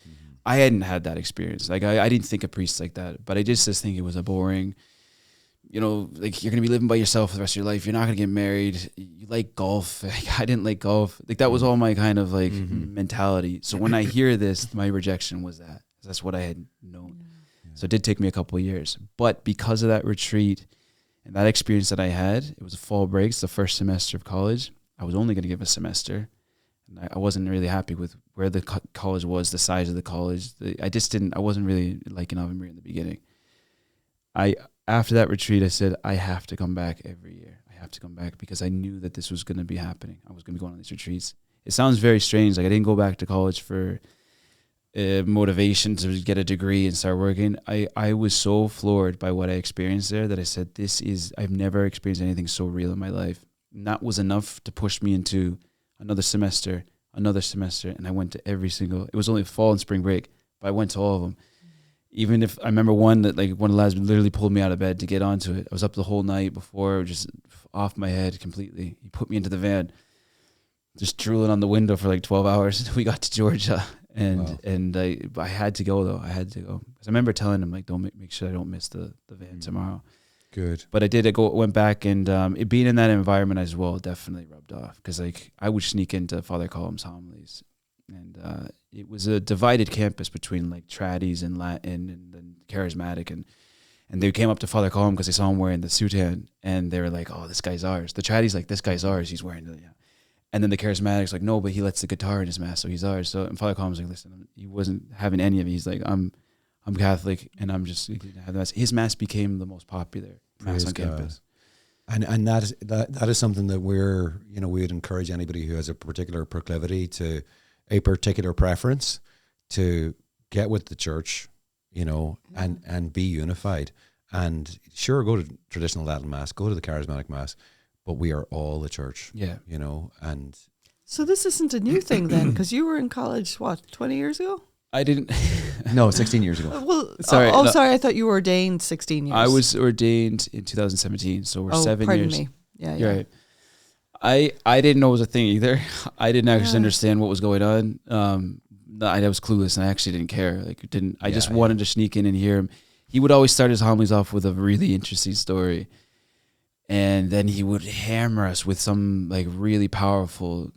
[SPEAKER 1] I hadn't had that experience. Like I didn't think of priests like that. But I just think it was a boring, you know, like you're going to be living by yourself for the rest of your life. You're not going to get married. You like golf. Like, I didn't like golf. Like that was all my kind of like mentality. So when I hear this, my rejection was that. That's what I had known. So it did take me a couple of years. But because of that retreat and that experience that I had, it was a fall break. It's the first semester of college. I was only going to give a semester. And I wasn't really happy with where the college was, the size of the college. I wasn't really liking Ave Maria in the beginning. After that retreat, I said, I have to come back every year. I have to come back because I knew that this was going to be happening. I was going to be going on these retreats. It sounds very strange. Like I didn't go back to college for motivation to get a degree and start working. I was so floored by what I experienced there that I said, I've never experienced anything so real in my life. And that was enough to push me into another semester. And I went to it was only fall and spring break, but I went to all of them. Even if I remember one of the lads literally pulled me out of bed to get onto it. I was up the whole night before, just off my head completely. He put me into the van, just drooling on the window for like 12 hours until we got to Georgia. And I had to go though. I had to go because I remember telling him like, don't make sure I don't miss the van tomorrow.
[SPEAKER 2] Good.
[SPEAKER 1] But I did. Went back, and it being in that environment as well definitely rubbed off because like I would sneak into Father Column's homilies, and it was a divided campus between like tradies and Latin and charismatic, and they came up to Father Column because they saw him wearing the soutane, and they were like, "Oh, this guy's ours." The tradies like, "This guy's ours. He's wearing the." Yeah. And then the charismatics like, no, but he lets the guitar in his mass, so he's ours. So and Father Column's like, listen, he wasn't having any of it. He's like, I'm Catholic, and I'm just going to have the mass. His mass became the most popular mass on campus.
[SPEAKER 2] And that is something that we'd encourage anybody who has a particular proclivity to a particular preference to get with the church, and be unified. And sure, go to traditional Latin mass, go to the charismatic mass. But we are all the church, and...
[SPEAKER 3] So this isn't a new thing then, because you were in college, 20 years ago?
[SPEAKER 1] I didn't...
[SPEAKER 2] No, 16 years ago.
[SPEAKER 3] Sorry. Sorry, I thought you were ordained 16 years.
[SPEAKER 1] I was ordained in 2017, so we're 7 years.
[SPEAKER 3] Pardon me. Yeah.
[SPEAKER 1] You're right. I didn't know it was a thing either. I didn't actually understand what was going on. I was clueless, and I actually didn't care. I just wanted to sneak in and hear him. He would always start his homilies off with a really interesting story. And then he would hammer us with some like really powerful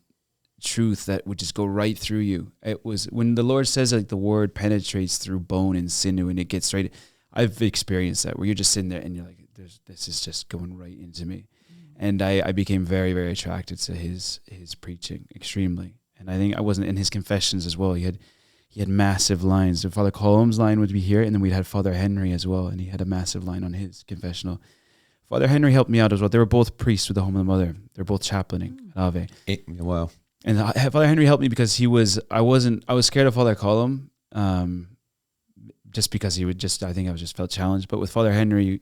[SPEAKER 1] truth that would just go right through you. It was when the Lord says like the word penetrates through bone and sinew and it gets right. I've experienced that where you're just sitting there and you're like, this is just going right into me. And I became very, very attracted to his preaching extremely. And I think I wasn't in his confessions as well. He had massive lines. So Father Column's line would be here, and then we'd have Father Henry as well, and he had a massive line on his confessional. Father Henry helped me out as well. They were both priests with the Home of the Mother. They're both chaplaining at Ave.
[SPEAKER 2] Wow.
[SPEAKER 1] And Father Henry helped me because I was scared of Father Column, just because I think I just felt challenged. But with Father Henry,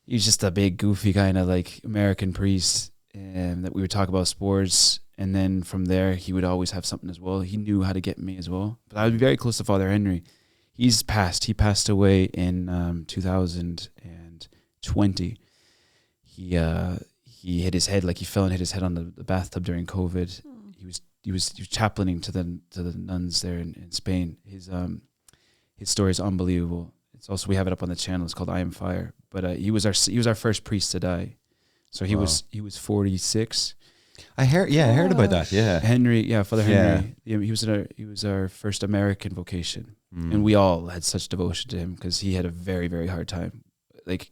[SPEAKER 1] he was just a big, goofy kind of like American priest, and that we would talk about sports. And then from there, he would always have something as well. He knew how to get me as well. But I would be very close to Father Henry. He passed away in 2020. He hit his head, like he fell and hit his head on the bathtub during COVID. He was chaplaining to the nuns there in Spain. His story is unbelievable. It's also, we have it up on the channel. It's called I Am Fire. But he was our first priest to die. So he was 46.
[SPEAKER 2] I heard about that. Yeah,
[SPEAKER 1] Father Henry. Yeah, he was our first American vocation, and we all had such devotion to him because he had a very, very hard time, like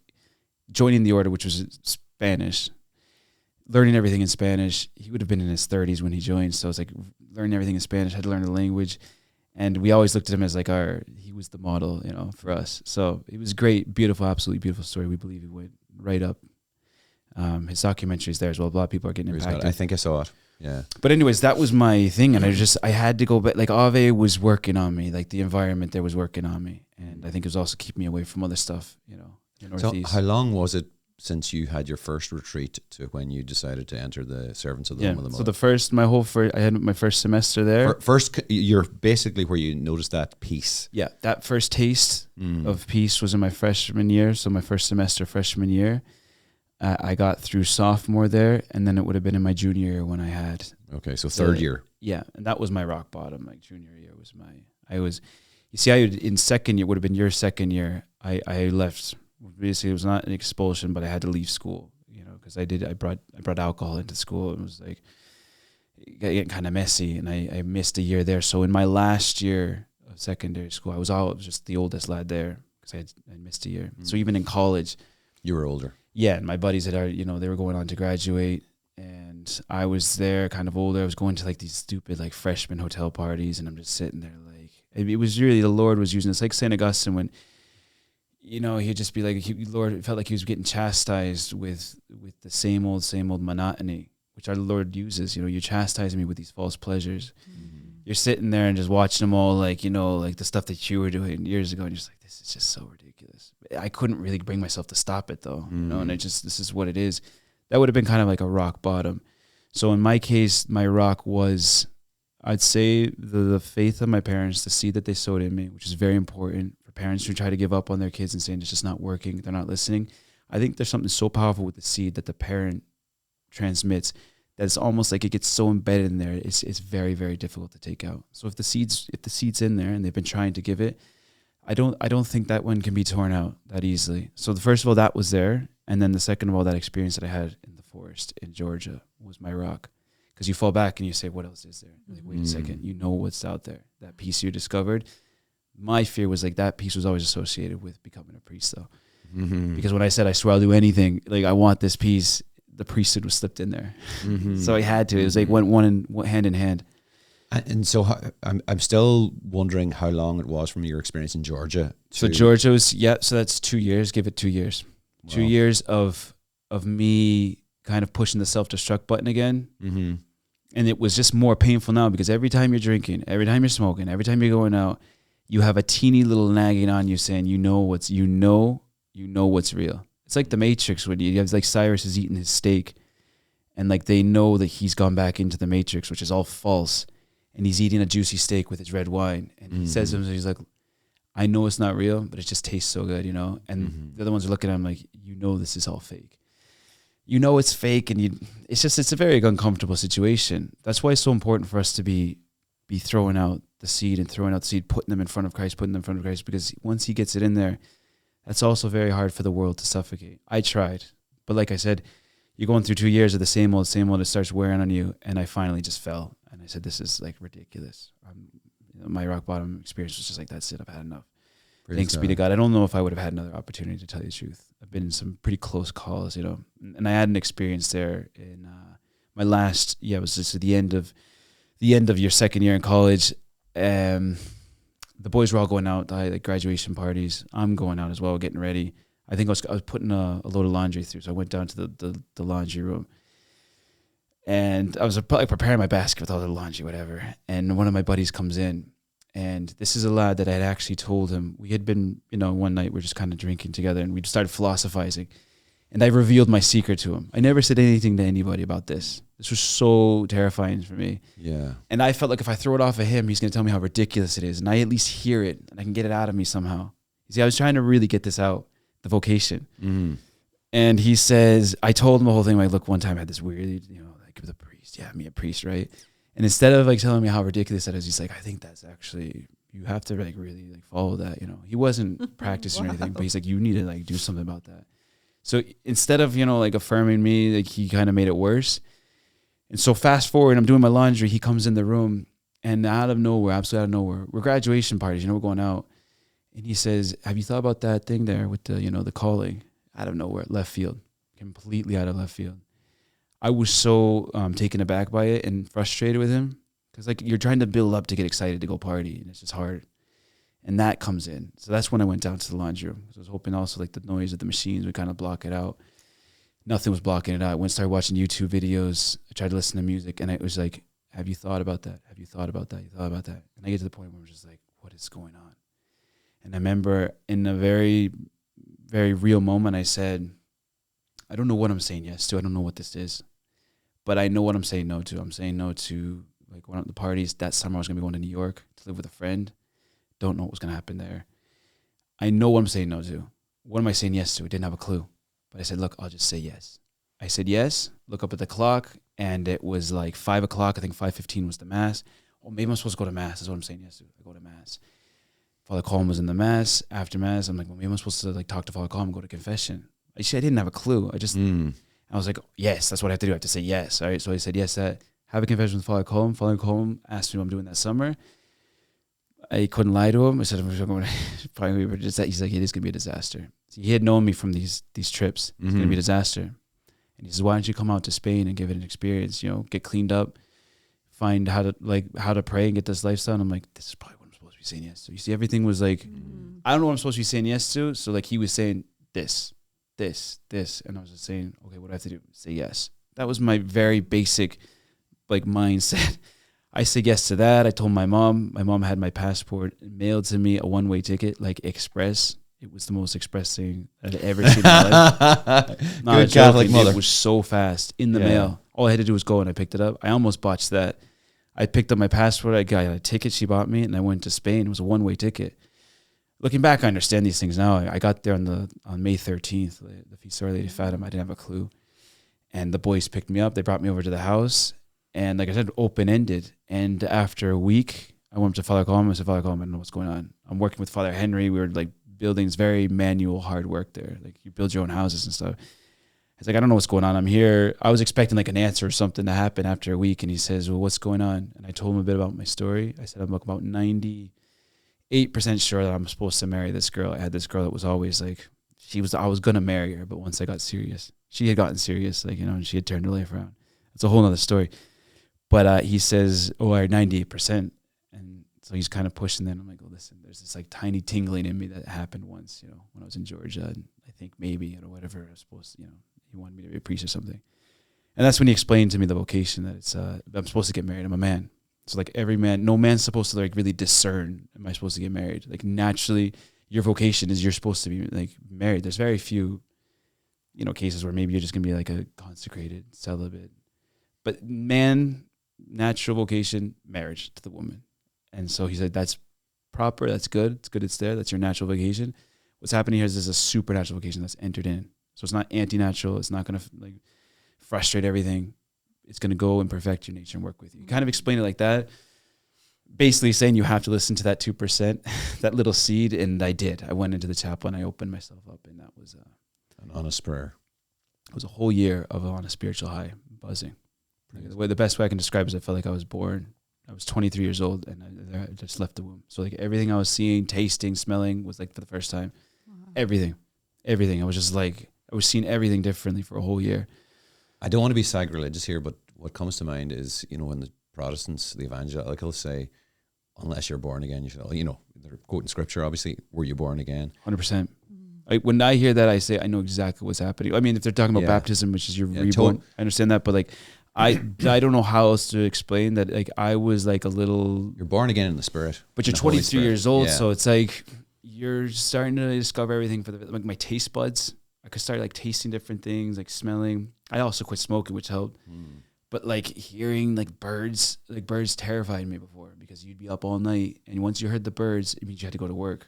[SPEAKER 1] joining the order, which was Spanish, learning everything in Spanish. He would have been in his 30s when he joined, so it's like learning everything in Spanish. Had to learn the language, and we always looked at him as like he was the model, for us. So it was great, beautiful, absolutely beautiful story. We believe he went right up. His documentary is there as well. A lot of people are getting
[SPEAKER 2] Praise God.
[SPEAKER 1] impacted.
[SPEAKER 2] I think I saw it. Yeah.
[SPEAKER 1] But anyways, that was my thing, and I had to go back. Like Ave was working on me, like the environment there was working on me, and I think it was also keeping me away from other stuff, you know, in the
[SPEAKER 2] So
[SPEAKER 1] Northeast.
[SPEAKER 2] how long was it since you had your first retreat to when you decided to enter the servants of the home of the
[SPEAKER 1] So
[SPEAKER 2] mother?
[SPEAKER 1] I had my first semester there.
[SPEAKER 2] First, you're basically where you noticed that peace.
[SPEAKER 1] Yeah, that first taste of peace was in my freshman year. So my first semester, freshman year, I got through sophomore there, and then it would have been in my junior year when I had.
[SPEAKER 2] Okay, so third year.
[SPEAKER 1] Yeah, and that was my rock bottom. Like junior year was you see, in second year, would have been your second year, I left. Basically, it was not an expulsion, but I had to leave school, you know, because I brought alcohol into school. It was like getting kind of messy, and I missed a year there. So in my last year of secondary school, I was just the oldest lad there because I missed a year. So even in college,
[SPEAKER 2] You were older.
[SPEAKER 1] yeah, and my buddies they were going on to graduate, and I was there kind of older. I was going to like these stupid like freshman hotel parties, and I'm just sitting there like, it was really, the Lord was using this, like St. Augustine, when, you know, he'd just be like, Lord, it felt like he was getting chastised with the same old monotony, which our Lord uses. You know, you're chastising me with these false pleasures. You're sitting there and just watching them all, like, you know, like the stuff that you were doing years ago, and you're just like, this is just so ridiculous. I couldn't really bring myself to stop it though, you know, and this is what it is. That would have been kind of like a rock bottom. So in my case, my rock was, I'd say the faith of my parents, the seed that they sowed in me, which is very important for parents who try to give up on their kids and saying it's just not working, they're not listening. I think there's something so powerful with the seed that the parent transmits that it's almost like it gets so embedded in there. It's very, very difficult to take out. So if the seed's in there and they've been trying to give it, I don't think that one can be torn out that easily. So the first of all, that was there. And then the second of all, that experience that I had in the forest in Georgia was my rock. Because you fall back and you say, what else is there? Like, wait a second, you know what's out there. That piece you discovered. My fear was like that piece was always associated with becoming a priest though. Because when I said, I swear I'll do anything, like I want this piece, the priesthood was slipped in there. So I had to. It was like went hand in hand.
[SPEAKER 2] And so I'm still wondering how long it was from your experience in Georgia.
[SPEAKER 1] So Georgia was, so that's 2 years. Give it 2 years. Wow. 2 years of me kind of pushing the self-destruct button again. And it was just more painful now because every time you're drinking, every time you're smoking, every time you're going out, you have a teeny little nagging on you saying, you know what's real. It's like the Matrix when you have like Cyrus is eating his steak and like they know that he's gone back into the Matrix, which is all false. And he's eating a juicy steak with his red wine. And he says to himself, he's like, I know it's not real, but it just tastes so good, you know? And the other ones are looking at him like, you know this is all fake. You know it's fake, and it's a very uncomfortable situation. That's why it's so important for us to be throwing out the seed, putting them in front of Christ, because once he gets it in there, that's also very hard for the world to suffocate. I tried, but like I said, you're going through 2 years of the same old, it starts wearing on you, and I finally just fell. And I said, this is like ridiculous. My rock bottom experience was just like, that's it, I've had enough. Thanks be to God. I don't know if I would have had another opportunity, to tell you the truth. I've been in some pretty close calls, you know. And I had an experience there in my last, it was just at the end of your second year in college. The boys were all going out, like graduation parties. I'm going out as well, getting ready. I think I was putting a load of laundry through, so I went down to the laundry room. And I was probably preparing my basket with all the laundry, whatever. And one of my buddies comes in. And this is a lad that I had actually told him. We had been, you know, one night we're just kind of drinking together and we started philosophizing. And I revealed my secret to him. I never said anything to anybody about this. This was so terrifying for me.
[SPEAKER 2] Yeah.
[SPEAKER 1] And I felt like if I throw it off of him, he's going to tell me how ridiculous it is. And I at least hear it and I can get it out of me somehow. You see, I was trying to really get this out, the vocation. And he says, I told him the whole thing. Like, look, one time I had this weird, you know, like with a priest. Yeah, me a priest, right? And instead of like telling me how ridiculous that is, he's like, I think that's actually, you have to like really like follow that, you know. He wasn't practicing or anything, but he's like, you need to like do something about that. So instead of, you know, like affirming me, like he kind of made it worse. And so fast forward, I'm doing my laundry. He comes in the room and out of nowhere, absolutely out of nowhere, we're graduation parties, you know, we're going out. And he says, have you thought about that thing there with the, you know, the calling? Out of nowhere, left field, completely out of left field. I was so taken aback by it and frustrated with him because like you're trying to build up to get excited to go party and it's just hard. And that comes in. So that's when I went down to the laundry room. So I was hoping also like the noise of the machines would kind of block it out. nothing was blocking it out. I went and started watching YouTube videos. I tried to listen to music, and it was like, have you thought about that? Have you thought about that? You thought about that? And I get to the point where I'm just like, what is going on? And I remember in a very, very real moment, I said, I don't know what I'm saying yes to. I don't know what this is, but I know what I'm saying no to. I'm saying no to like one of the parties. That summer I was going to be going to New York to live with a friend. Don't know what was going to happen there. I know what I'm saying no to. What am I saying yes to? I didn't have a clue. But I said, look, I'll just say yes. I said yes, look up at the clock, and it was like 5 o'clock. I think 5:15 was the mass. Oh, maybe I'm supposed to go to mass. That's what I'm saying yes to. I go to mass. Father Colm was in the mass. After mass, I'm like, well, maybe I'm supposed to like talk to Father Colm and go to confession. I didn't have a clue. I was like, yes, that's what I have to do. I have to say yes. All right. So I said yes, that have a confession with Father Colm. Father Colm asked me what I'm doing that summer. I couldn't lie to him. I said, probably we were just that. He's like, it is going to be a disaster. So he had known me from these trips. It's going to be a disaster. And he says, why don't you come out to Spain and give it an experience, get cleaned up, find how to pray and get this lifestyle. And I'm like, this is probably what I'm supposed to be saying yes to. You see, everything was like, I don't know what I'm supposed to be saying yes to. So like he was saying this. And I was just saying, okay, what do I have to do? Say yes. That was my very basic like mindset. I said yes to that. I told my mom. My mom had my passport mailed to me, a one-way ticket, like express. It was the most express thing I'd ever seen in my life.
[SPEAKER 2] Good Catholic mother.
[SPEAKER 1] It was so fast in the mail. All I had to do was go and I picked it up. I almost botched that. I picked up my passport. I got a ticket she bought me, and I went to Spain. It was a one-way ticket. Looking back, I understand these things now. I got there on May 13th, the Feast of Our Lady of Fatima. I didn't have a clue. And the boys picked me up. They brought me over to the house. And like I said, open-ended. And after a week, I went up to Father Colm. I said, Father Colm, I don't know what's going on. I'm working with Father Henry. We were like building this very manual, hard work there. Like you build your own houses and stuff. He's like, I don't know what's going on. I'm here. I was expecting like an answer or something to happen after a week. And he says, well, what's going on? And I told him a bit about my story. I said, I'm like about 98% sure that I'm supposed to marry this girl. I had this girl that was always like, I was going to marry her. But once I got serious, she had gotten serious, like, and she had turned her life around. It's a whole nother story. But he says, oh, I 98%. And so he's kind of pushing that. I'm like, well, listen, there's this like tiny tingling in me that happened once, when I was in Georgia. And I think maybe, whatever I was supposed to, he wanted me to be a priest or something. And that's when he explained to me the vocation that it's, I'm supposed to get married. I'm a man. So like every man, no man's supposed to like really discern, am I supposed to get married? Like naturally, your vocation is you're supposed to be like married. There's very few, cases where maybe you're just going to be like a consecrated celibate. But man, natural vocation, marriage to the woman. And so he said, that's proper, that's good. It's good it's there. That's your natural vocation. What's happening here is there's a supernatural vocation that's entered in. So it's not anti-natural. It's not going to like frustrate everything. It's going to go and perfect your nature and work with you. You kind of explain it like that. Basically saying you have to listen to that 2%, that little seed. And I did. I went into the chapel and I opened myself up. And that was
[SPEAKER 2] an honest prayer.
[SPEAKER 1] It was a whole year of on a spiritual high, buzzing. Like the best way I can describe it is I felt like I was born. I was 23 years old and I just left the womb. So like everything I was seeing, tasting, smelling was like for the first time. Wow. Everything. I was just like, I was seeing everything differently for a whole year.
[SPEAKER 2] I don't want to be sacrilegious here, but what comes to mind is, when the Protestants, the evangelicals say, unless you're born again, you should, they're quoting scripture, obviously, were you born again?
[SPEAKER 1] 100%. When I hear that, I say, I know exactly what's happening. I mean, if they're talking about baptism, which is your reborn, I understand that, but like, I don't know how else to explain that. Like I was like a little.
[SPEAKER 2] You're born again in the Spirit,
[SPEAKER 1] but you're 23 years old, so it's like you're starting to discover everything for like my taste buds. I could start like tasting different things, like smelling. I also quit smoking, which helped. But like hearing like birds terrified me before because you'd be up all night, and once you heard the birds, it means you had to go to work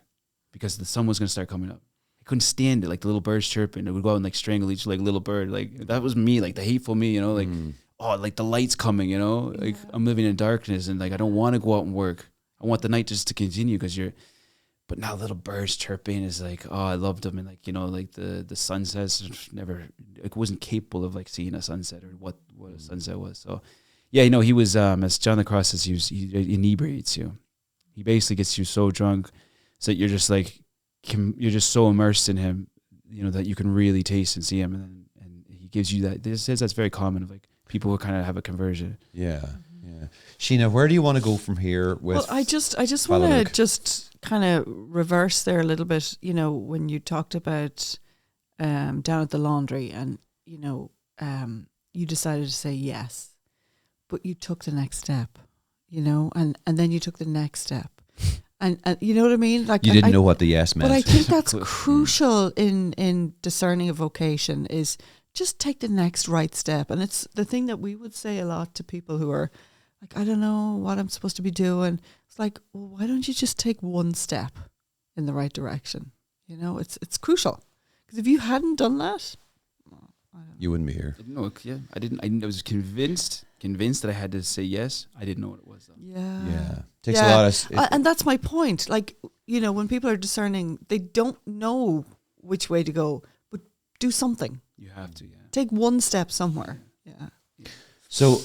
[SPEAKER 1] because the sun was gonna start coming up. I couldn't stand it, like the little birds chirping. It would go out and like strangle each like little bird. Like that was me, like the hateful me, like. Oh, like the light's coming, like I'm living in darkness and like I don't want to go out and work. I want the night just to continue but now little birds chirping is like, oh, I loved them. And like, like the sunsets it wasn't capable of like seeing a sunset or what a sunset was. So yeah, he was, as John the Cross says, he inebriates you. He basically gets you so drunk so that you're just like, you're just so immersed in him, that you can really taste and see him. And he gives you that. This says that's very common of like, people who kind of have a conversion.
[SPEAKER 2] Yeah. Sheena, where do you want to go from here with?
[SPEAKER 3] Well, I just want to just kind of reverse there a little bit. When you talked about down at the laundry, and you decided to say yes, but you took the next step, and then you took the next step. And you know what I mean? Like
[SPEAKER 2] You didn't know what the yes meant.
[SPEAKER 3] But I think that's crucial in discerning a vocation is just take the next right step. And it's the thing that we would say a lot to people who are like, I don't know what I'm supposed to be doing. It's like, well, why don't you just take one step in the right direction? It's crucial. Because if you hadn't done that,
[SPEAKER 2] you wouldn't be here.
[SPEAKER 1] I didn't. I was convinced that I had to say yes. I didn't know what it was though.
[SPEAKER 2] Yeah. Takes a lot of...
[SPEAKER 3] and that's my point. Like, when people are discerning, they don't know which way to go, but do something.
[SPEAKER 1] You have to,
[SPEAKER 3] Take one step somewhere. Yeah.
[SPEAKER 2] So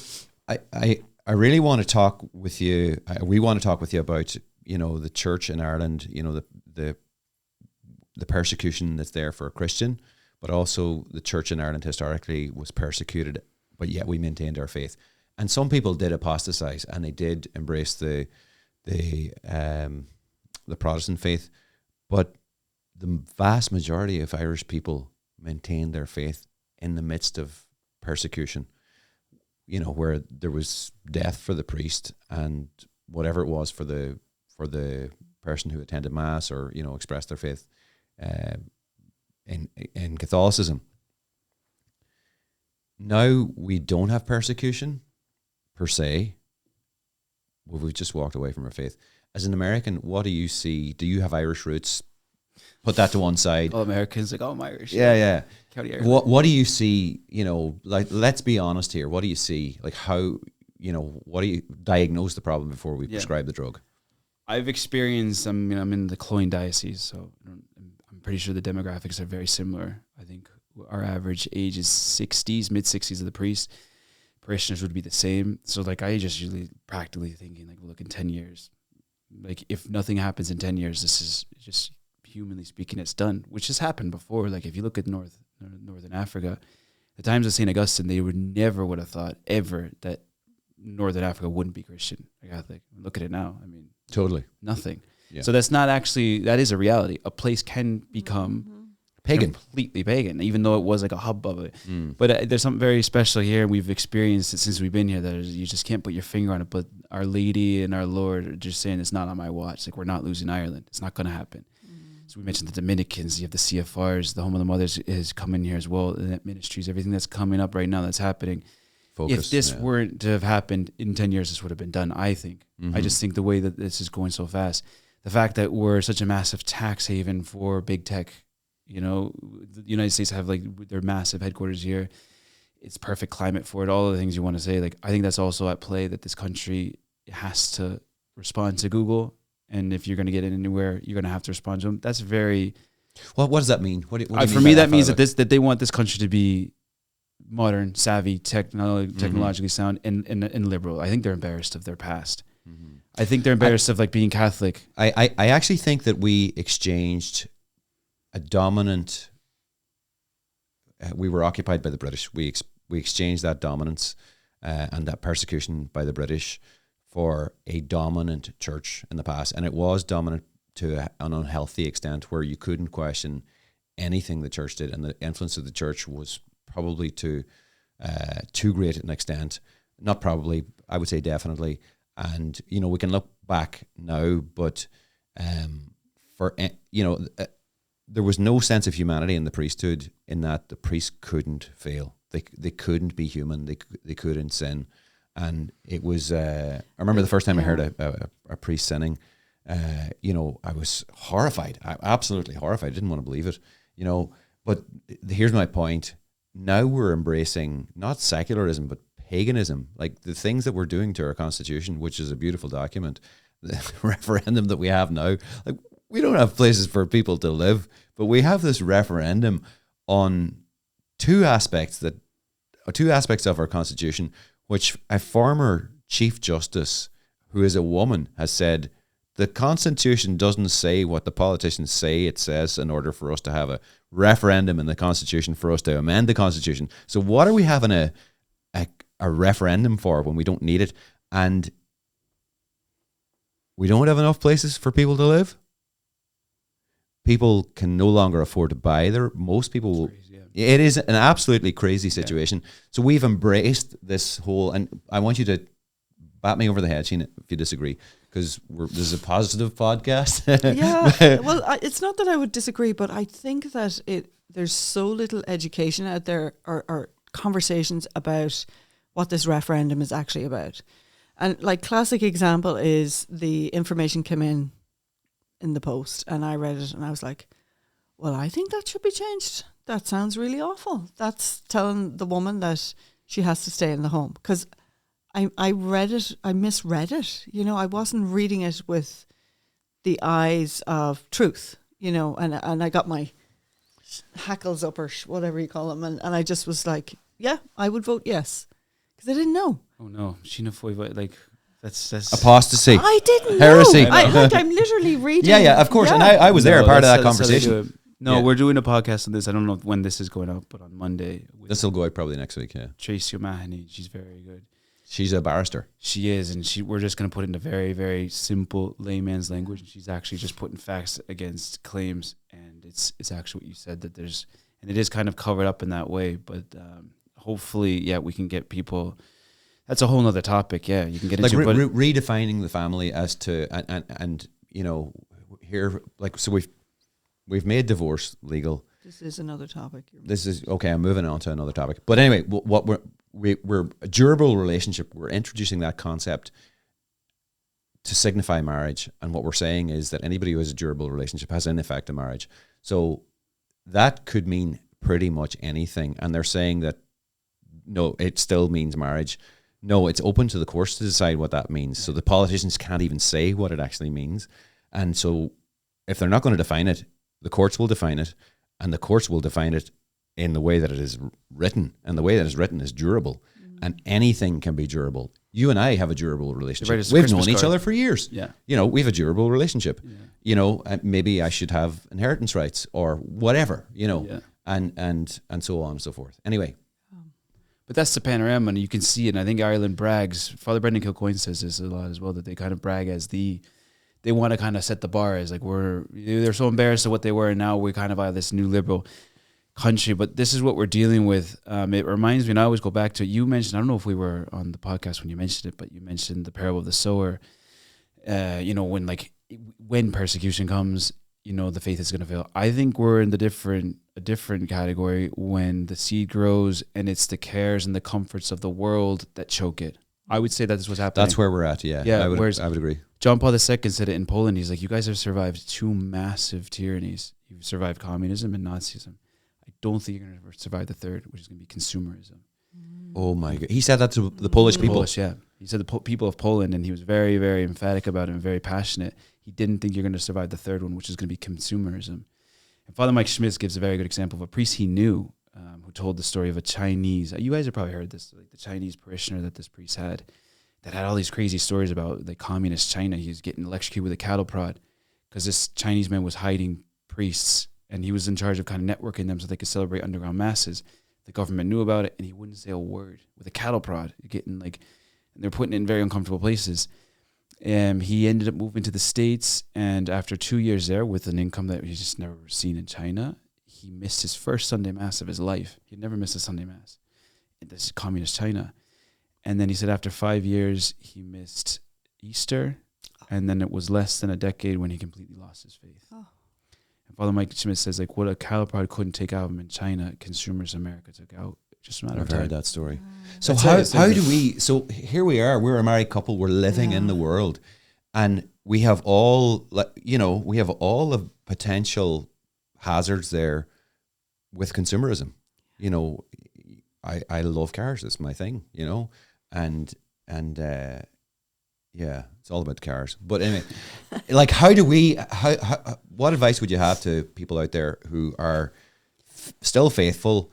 [SPEAKER 2] I really want to talk with you. We want to talk with you about, the church in Ireland, the persecution that's there for a Christian, but also the church in Ireland historically was persecuted, but yet we maintained our faith. And some people did apostatize, and they did embrace the Protestant faith, but the vast majority of Irish people maintained their faith in the midst of persecution. Where there was death for the priest and whatever it was for the person who attended mass or expressed their faith in Catholicism. Now we don't have persecution per se. Well, we've just walked away from our faith. As an American, what do you see? Do you have Irish roots? Put that to one side.
[SPEAKER 1] All Americans like, I'm Irish.
[SPEAKER 2] Yeah.
[SPEAKER 1] County
[SPEAKER 2] What do you see? Like, let's be honest here. What do you see? Like, how? What do you diagnose the problem before we prescribe the drug?
[SPEAKER 1] I've experienced. I'm in the Cloyne diocese, so I'm pretty sure the demographics are very similar. I think our average age is 60s, mid 60s of the priest. Parishioners would be the same. So like I just usually practically thinking like, well, look, in 10 years, like if nothing happens in 10 years, this is just humanly speaking, it's done, which has happened before. Like if you look at Northern Africa, the times of St. Augustine, they would have thought ever that Northern Africa wouldn't be Christian or Catholic. Look at it now. I mean,
[SPEAKER 2] totally
[SPEAKER 1] nothing.
[SPEAKER 2] Yeah.
[SPEAKER 1] So that's not actually, that is a reality. A place can become
[SPEAKER 2] pagan,
[SPEAKER 1] completely pagan, even though it was like a hub of it. But there's something very special here, and we've experienced it since we've been here, that you just can't put your finger on it. But Our Lady and our Lord are just saying it's not on my watch. Like, we're not losing Ireland. It's not going to happen. So we mentioned the Dominicans, you have the CFRs, the Home of the Mothers is coming here as well, the ministries, everything that's coming up right now that's happening. If this weren't to have happened in 10 years, this would have been done, I think. I just think the way that this is going so fast, the fact that we're such a massive tax haven for big tech, the United States have like their massive headquarters here. It's perfect climate for it. All of the things you want to say, like I think that's also at play, that this country has to respond to Google. And if you're going to get in anywhere, you're going to have to respond to them. That's very...
[SPEAKER 2] Well, what does that mean? What do you
[SPEAKER 1] for me, that means that they want this country to be modern, savvy, technologically sound, and liberal. I think they're embarrassed of their past. I think they're embarrassed of like being Catholic.
[SPEAKER 2] I actually think that we exchanged a dominant... we were occupied by the British. We exchanged that dominance and that persecution by the British for a dominant church in the past. And it was dominant to an unhealthy extent where you couldn't question anything the church did. And the influence of the church was probably to too great an extent. Not probably, I would say definitely. And, we can look back now, but there was no sense of humanity in the priesthood, in that the priests couldn't fail. They couldn't be human. They couldn't sin. And it was, I remember the first time I heard a priest sinning, I was horrified. Absolutely horrified. I didn't want to believe it, but here's my point. Now we're embracing not secularism, but paganism, like the things that we're doing to our constitution, which is a beautiful document, the referendum that we have now. Like, we don't have places for people to live, but we have this referendum on two aspects of our constitution, which a former Chief Justice, who is a woman, has said, the Constitution doesn't say what the politicians say it says in order for us to have a referendum in the Constitution, for us to amend the Constitution. So what are we having a referendum for when we don't need it? And we don't have enough places for people to live? people can no longer afford to buy most people will,
[SPEAKER 1] Crazy, yeah.
[SPEAKER 2] it is an absolutely crazy situation. So we've embraced this whole, and I want you to bat me over the head, Sheena, if you disagree, because this is a positive podcast.
[SPEAKER 3] Yeah, well, it's not that I would disagree, but I think that there's so little education out there or conversations about what this referendum is actually about. And like classic example is the information came in the Post, and I read it and I was like, well, I think that should be changed. That sounds really awful. That's telling the woman that she has to stay in the home. Because I read it, I misread it. You know, I wasn't reading it with the eyes of truth, you know, and I got my hackles up or whatever you call them. And I just was like, yeah, I would vote yes. Because I didn't know.
[SPEAKER 1] Oh no, Sheena Foy, like that's
[SPEAKER 2] apostasy.
[SPEAKER 3] I didn't
[SPEAKER 2] Heresy.
[SPEAKER 3] know. I'm literally reading.
[SPEAKER 2] Yeah, of course.
[SPEAKER 3] Yeah.
[SPEAKER 2] And I was there,
[SPEAKER 1] No,
[SPEAKER 2] part of that
[SPEAKER 1] that's how they do
[SPEAKER 2] conversation.
[SPEAKER 1] it. No,
[SPEAKER 2] Yeah.
[SPEAKER 1] we're doing a podcast on this. I don't know when this is going out, but on Monday. With
[SPEAKER 2] This will go out probably next week, yeah.
[SPEAKER 1] Tracy O'Mahony. She's very good.
[SPEAKER 2] She's a barrister.
[SPEAKER 1] She is, and we're just going to put it into very, very simple layman's language. And she's actually just putting facts against claims, and it's actually what you said, that there's, and it is kind of covered up in that way. But hopefully, yeah, we can get people. That's a whole nother topic. Yeah, you can get
[SPEAKER 2] Like
[SPEAKER 1] into. But
[SPEAKER 2] redefining the family as to and you know, here, like, so we've made divorce legal.
[SPEAKER 3] This is another topic.
[SPEAKER 2] This is okay. I'm moving on to another topic. But anyway, what we're a durable relationship. We're introducing that concept to signify marriage, and what we're saying is that anybody who has a durable relationship has in effect a marriage. So that could mean pretty much anything. And they're saying that no, it still means marriage. No, it's open to the courts to decide what that means. So the politicians can't even say what it actually means. And so if they're not going to define it, the courts will define it, and the courts will define it in the way that it is written. And the way that it's written is durable. And anything can be durable. You and I have a durable relationship.
[SPEAKER 1] Right, it's a
[SPEAKER 2] We've
[SPEAKER 1] Christmas
[SPEAKER 2] known each
[SPEAKER 1] card.
[SPEAKER 2] other for years.
[SPEAKER 1] Yeah.
[SPEAKER 2] You know, we have a durable relationship.
[SPEAKER 1] Yeah.
[SPEAKER 2] You know, maybe I should have inheritance rights or whatever, you know,
[SPEAKER 1] Yeah.
[SPEAKER 2] and so on and so forth. Anyway.
[SPEAKER 1] But that's the panorama, and you can see it. And I think Ireland brags. Father Brendan Kilcoyne says this a lot as well, that they kind of brag as they want to kind of set the bar as like they're so embarrassed of what they were, and now we're kind of out of this new liberal country. But this is what we're dealing with. It reminds me, and I always go back to, you mentioned, I don't know if we were on the podcast when you mentioned it, but you mentioned the parable of the sower. You know, when persecution comes, you know, the faith is going to fail. I think we're in a different category when the seed grows and it's the cares and the comforts of the world that choke it. I would say that's what's happening.
[SPEAKER 2] That's where we're at, yeah.
[SPEAKER 1] Yeah,
[SPEAKER 2] I would agree.
[SPEAKER 1] John Paul II said it in Poland. He's like, you guys have survived two massive tyrannies. You've survived communism and Nazism. I don't think you're going to survive the third, which is going to be consumerism.
[SPEAKER 2] Oh my God. He said that to the Polish people.
[SPEAKER 1] Polish, yeah. He said the people of Poland, and he was very, very emphatic about it and very passionate. He didn't think you're going to survive the third one, which is going to be consumerism. And Father Mike Schmitz gives a very good example of a priest he knew who told the story of a Chinese, you guys have probably heard this, like the Chinese parishioner that this priest had, that had all these crazy stories about like communist China. He was getting electrocuted with a cattle prod because this Chinese man was hiding priests, and he was in charge of kind of networking them so they could celebrate underground masses. The government knew about it, and he wouldn't say a word with a cattle prod, getting like, and they're putting it in very uncomfortable places. He ended up moving to the States, and after 2 years there with an income that he's just never seen in China, he missed his first Sunday Mass of his life. He'd never missed a Sunday Mass in this communist China. And then he said after 5 years, he missed Easter, and then it was less than a decade when he completely lost his faith.
[SPEAKER 3] Oh.
[SPEAKER 1] And Father Mike Schmidt says, like, what a cattle prod couldn't take out of him in China, consumers in America took out. Just a matter
[SPEAKER 2] I've
[SPEAKER 1] of time.
[SPEAKER 2] heard that story. So
[SPEAKER 1] That's
[SPEAKER 2] how
[SPEAKER 1] it.
[SPEAKER 2] do we, so here we are, we're a married couple, we're living in the world, and we have all, you know, we have all the potential hazards there with consumerism. You know, I love cars, it's my thing, you know, and yeah, it's all about cars. But anyway, like, how do we, what advice would you have to people out there who are still faithful?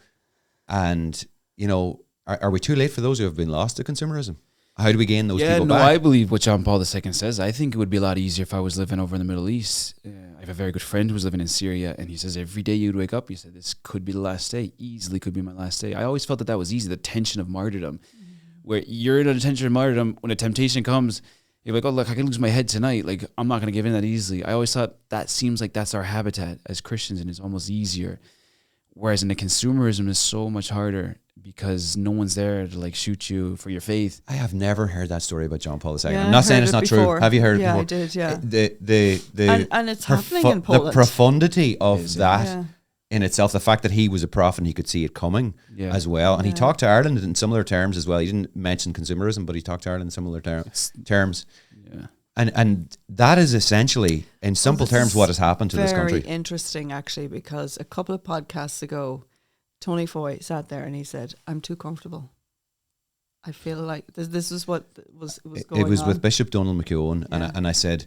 [SPEAKER 2] And, you know, are we too late for those who have been lost to consumerism? How do we gain those people back?
[SPEAKER 1] I believe what John Paul II says. I think it would be a lot easier if I was living over in the Middle East. I have a very good friend who's living in Syria, and he says every day you'd wake up, he said, this could be the last day. Easily could be my last day. I always felt that was easy, the tension of martyrdom, where you're in a tension of martyrdom. When a temptation comes, You're like, oh, look, I can lose my head tonight. Like, I'm not going to give in that easily. I always thought that seems like that's our habitat as Christians, and it's almost easier. Whereas in the consumerism is so much harder because no one's there to like shoot you for your faith.
[SPEAKER 2] I have never heard that story about John Paul II.
[SPEAKER 3] Yeah,
[SPEAKER 2] I'm not saying it's not
[SPEAKER 3] before.
[SPEAKER 2] true. Have you heard it
[SPEAKER 3] before?
[SPEAKER 2] before?
[SPEAKER 3] I did, yeah.
[SPEAKER 2] And
[SPEAKER 3] it's happening in Poland.
[SPEAKER 2] The profundity of that
[SPEAKER 3] Yeah.
[SPEAKER 2] in itself, the fact that he was a prophet and he could see it coming as well. And he talked to Ireland in similar terms as well. He didn't mention consumerism, but he talked to Ireland in similar terms.
[SPEAKER 1] Yeah.
[SPEAKER 2] And that is essentially, in simple terms, what has happened to this country.
[SPEAKER 3] Very interesting, actually, because a couple of podcasts ago, Tony Foy sat there and he said, I'm too comfortable. I feel like this is what was going on.
[SPEAKER 2] It was with Bishop Donald McEwen, and I said,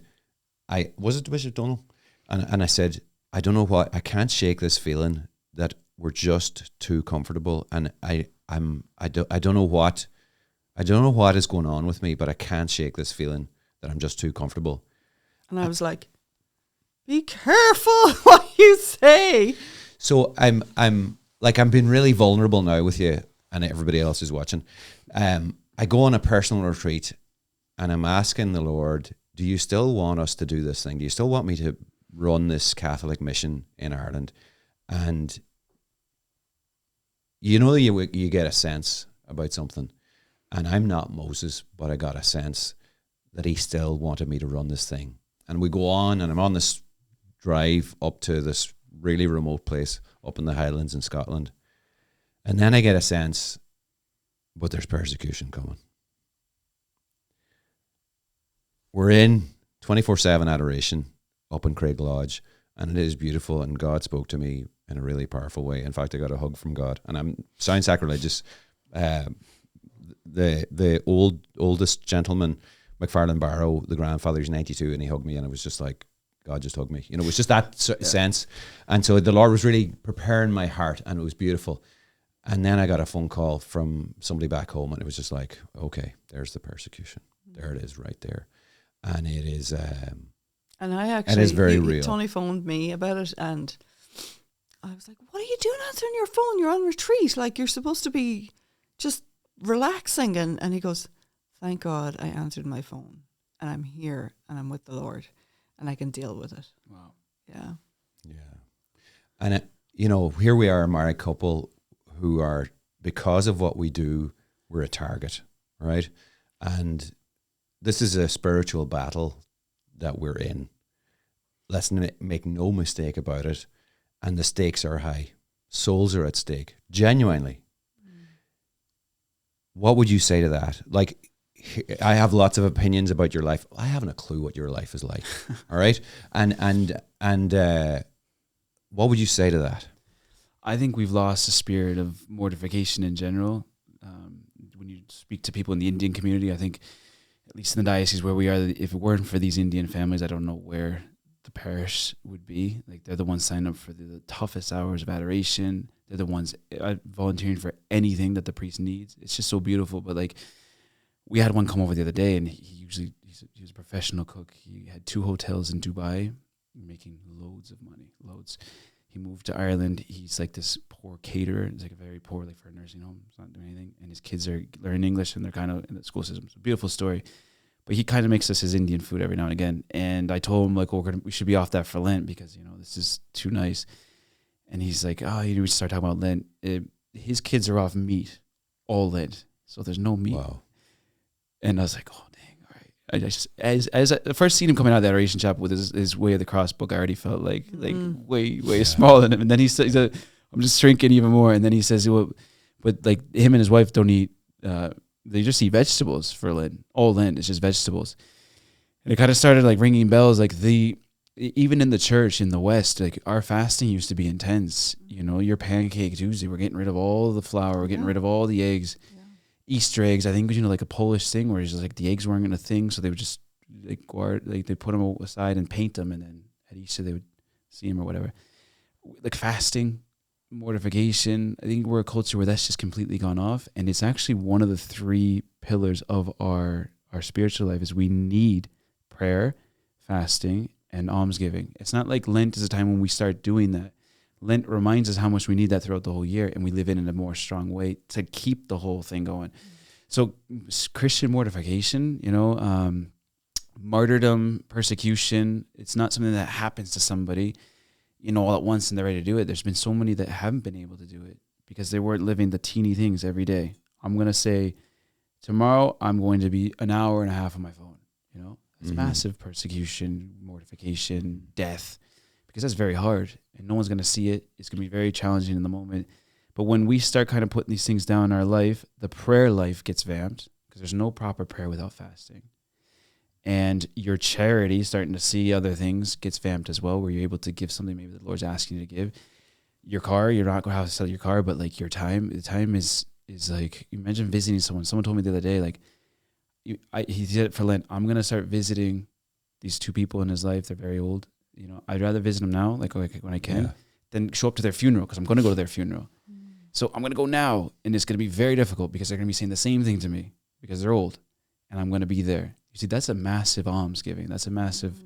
[SPEAKER 2] was it Bishop Donald? And I said, I don't know what, I can't shake this feeling that we're just too comfortable, and I don't know what is going on with me, but I can't shake this feeling that I'm just too comfortable.
[SPEAKER 3] And I was like, be careful what you say.
[SPEAKER 2] So I'm being really vulnerable now with you and everybody else who's watching. I go on a personal retreat and I'm asking the Lord, do you still want us to do this thing? Do you still want me to run this Catholic mission in Ireland? And you get a sense about something. And I'm not Moses, but I got a sense that he still wanted me to run this thing. And we go on, and I'm on this drive up to this really remote place up in the Highlands in Scotland. And then I get a sense, but there's persecution coming. We're in 24/7 adoration up in Craig Lodge, and it is beautiful, and God spoke to me in a really powerful way. In fact, I got a hug from God, and I'm sound sacrilegious. The oldest gentleman, McFarlane Barrow, the grandfather, is 92, and he hugged me, and it was just like, God just hugged me. It was just that sense. And so the Lord was really preparing my heart, and it was beautiful. And then I got a phone call from somebody back home, and it was just like, okay, there's the persecution. There it is right there. And it is...
[SPEAKER 3] and I actually...
[SPEAKER 2] It is very real.
[SPEAKER 3] Tony phoned me about it, and I was like, what are you doing answering your phone? You're on retreat. Like, you're supposed to be just relaxing. And he goes, thank God I answered my phone, and I'm here, and I'm with the Lord, and I can deal with it.
[SPEAKER 1] Wow.
[SPEAKER 3] Yeah.
[SPEAKER 2] Yeah. And, here we are, a married couple who are, because of what we do, we're a target, right? And this is a spiritual battle that we're in. Let's make no mistake about it. And the stakes are high. Souls are at stake, genuinely. What would you say to that? Like, I have lots of opinions about your life. I haven't a clue what your life is like. All right. And what would you say to that?
[SPEAKER 1] I think we've lost the spirit of mortification in general. When you speak to people in the Indian community, I think, at least in the diocese where we are, if it weren't for these Indian families, I don't know where the parish would be. Like, they're the ones signing up for the toughest hours of adoration. They're the ones volunteering for anything that the priest needs. It's just so beautiful. But like, we had one come over the other day, and he was a professional cook. He had 2 hotels in Dubai, making loads of money, loads. He moved to Ireland. He's like this poor caterer. He's like a very poor, like for a nursing home. He's not doing anything. And his kids are learning English, and they're kind of in the school system. It's a beautiful story. But he kind of makes us his Indian food every now and again. And I told him, like, we should be off that for Lent because, this is too nice. And he's like, we start talking about Lent. His kids are off meat all Lent. So there's no meat.
[SPEAKER 2] Wow.
[SPEAKER 1] And I was like, oh, dang, all right. I just, as I first seen him coming out of the adoration chapel with his Way of the Cross book, I already felt like way smaller than him. And then he said, I'm just shrinking even more. And then he says, well, but like him and his wife don't eat, they just eat vegetables for Lent. All Lent is just vegetables. And it kind of started like ringing bells, like even in the church in the West, like our fasting used to be intense. Your Pancake Tuesday, we're getting rid of all the flour, we're getting rid of all the eggs. Easter eggs, I think, was like a Polish thing where it's just like the eggs weren't a thing, so they would just they put them aside and paint them, and then at Easter they would see them or whatever. Like fasting, mortification. I think we're a culture where that's just completely gone off, and it's actually one of the 3 pillars of our spiritual life is we need prayer, fasting, and almsgiving. It's not like Lent is a time when we start doing that. Lent reminds us how much we need that throughout the whole year, and we live in a more strong way to keep the whole thing going. So Christian mortification, martyrdom, persecution, it's not something that happens to somebody, all at once and they're ready to do it. There's been so many that haven't been able to do it because they weren't living the teeny things every day. I'm going to say tomorrow I'm going to be an hour and a half on my phone, It's massive persecution, mortification, death, because that's very hard and no one's going to see it. It's going to be very challenging in the moment. But when we start kind of putting these things down in our life, the prayer life gets vamped because there's no proper prayer without fasting. And your charity, starting to see other things, gets vamped as well, where you're able to give something maybe the Lord's asking you to give. Your car, you're not going to have to sell your car, but like your time, the time is like, imagine visiting someone. Someone told me the other day, like, he did it for Lent. I'm going to start visiting these two people in his life. They're very old. I'd rather visit them now, like when I can, than show up to their funeral because I'm going to go to their funeral. So I'm going to go now, and it's going to be very difficult because they're going to be saying the same thing to me because they're old, and I'm going to be there. You see, that's a massive almsgiving. That's a massive.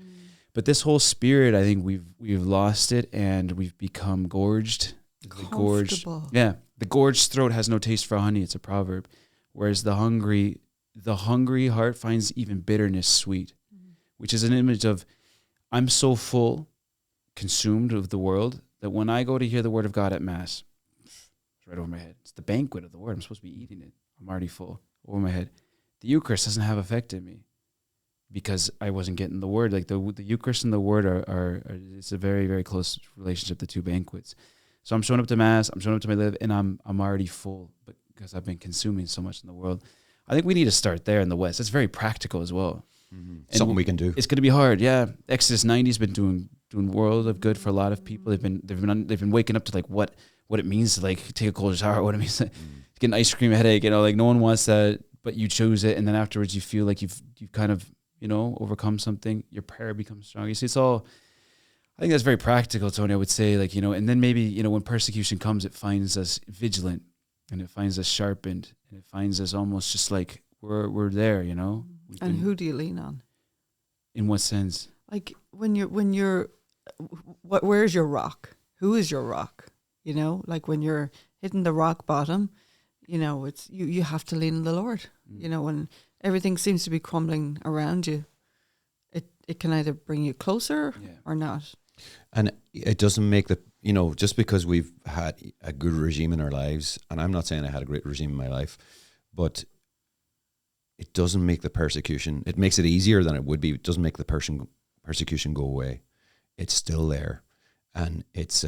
[SPEAKER 1] But this whole spirit, I think we've lost it, and we've become gorged. The gorged throat has no taste for honey. It's a proverb. Whereas the hungry heart finds even bitterness sweet, which is an image of I'm so full, consumed of the world, that when I go to hear the word of God at Mass, it's right over my head. It's the banquet of the word. I'm supposed to be eating it. I'm already full over my head. The Eucharist doesn't have effect in me because I wasn't getting the word. Like the Eucharist and the word are it's a very, very close relationship, the two banquets. So I'm showing up to Mass, I'm showing up to my live, and I'm already full, but because I've been consuming so much in the world. I think we need to start there in the West. It's very practical as well.
[SPEAKER 2] Something we can do.
[SPEAKER 1] It's going to be hard, yeah. Exodus 90 has been doing world of good for a lot of people. They've been waking up to like what it means to like take a cold shower, what it means to get an ice cream headache. Like no one wants that, but you choose it, and then afterwards you feel like you've kind of overcome something. Your prayer becomes strong. You see, it's all. I think that's very practical, Tony. I would say, and then maybe when persecution comes, it finds us vigilant, and it finds us sharpened, and it finds us almost just like we're there,
[SPEAKER 3] And who do you lean on?
[SPEAKER 1] In what sense?
[SPEAKER 3] Like when you're, where's your rock? Who is your rock? Like when you're hitting the rock bottom, it's you have to lean on the Lord. When everything seems to be crumbling around you, it can either bring you closer or not.
[SPEAKER 2] And it doesn't make just because we've had a good regime in our lives, and I'm not saying I had a great regime in my life, but it doesn't make the persecution, it makes it easier than it would be. It doesn't make the persecution go away. It's still there. And it's,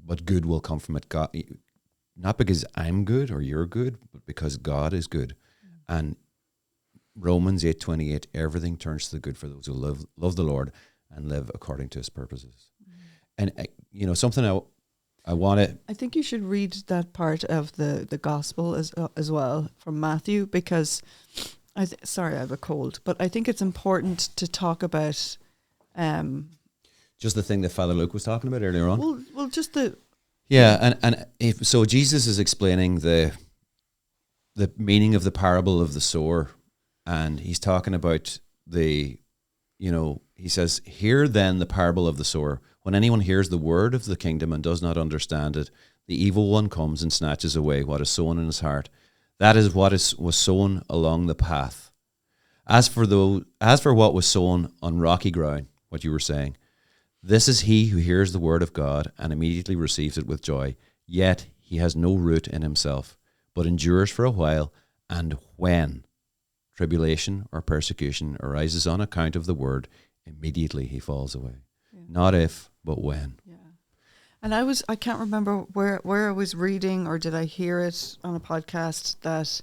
[SPEAKER 2] but good will come from it. God, not because I'm good or you're good, but because God is good. And Romans 8:28, everything turns to the good for those who love the Lord and live according to his purposes. And, something I want to...
[SPEAKER 3] I think you should read that part of the gospel as well from Matthew, because... sorry, I have a cold, but I think it's important to talk about...
[SPEAKER 2] just the thing that Father Luke was talking about earlier on?
[SPEAKER 3] Well, just the...
[SPEAKER 2] Yeah, so Jesus is explaining the meaning of the parable of the sower, and he's talking about he says, "Hear then the parable of the sower. When anyone hears the word of the kingdom and does not understand it, the evil one comes and snatches away what is sown in his heart. That is what was sown along the path. As for what was sown on rocky ground," what you were saying, "this is he who hears the word of God and immediately receives it with joy. Yet he has no root in himself, but endures for a while. And when tribulation or persecution arises on account of the word, immediately he falls away." Yeah. Not if, but when.
[SPEAKER 3] Yeah. And I can't remember where I was reading, or did I hear it on a podcast, that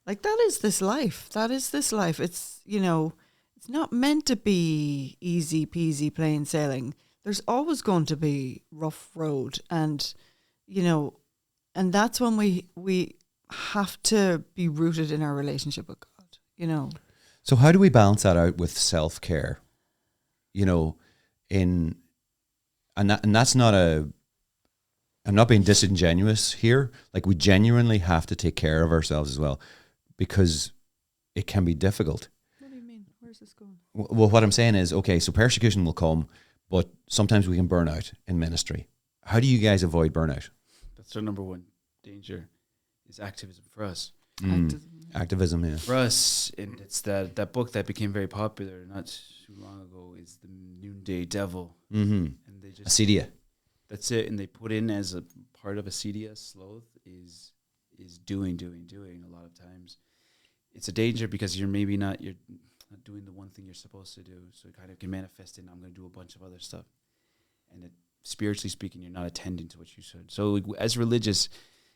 [SPEAKER 3] that is this life. That is this life. It's, it's not meant to be easy peasy plain sailing. There's always going to be rough road, and and that's when we have to be rooted in our relationship with God.
[SPEAKER 2] So how do we balance that out with self-care? That's not I'm not being disingenuous here. We genuinely have to take care of ourselves as well, because it can be difficult.
[SPEAKER 3] What do you mean? Where's this going?
[SPEAKER 2] Well, what I'm saying is, okay, so persecution will come, but sometimes we can burn out in ministry. How do you guys avoid burnout?
[SPEAKER 1] That's our number one danger, is activism for us.
[SPEAKER 3] Activism.
[SPEAKER 2] Activism, yeah.
[SPEAKER 1] For us, and it's that book that became very popular not too long ago is The Noonday Devil.
[SPEAKER 2] Mm-hmm.
[SPEAKER 1] And they just
[SPEAKER 2] Acedia.
[SPEAKER 1] That's it. And they put in as a part of acedia, sloth is doing a lot of times. It's a danger because you're not doing the one thing you're supposed to do. So it kind of can manifest in, I'm going to do a bunch of other stuff. And spiritually speaking, you're not attending to what you should. So as religious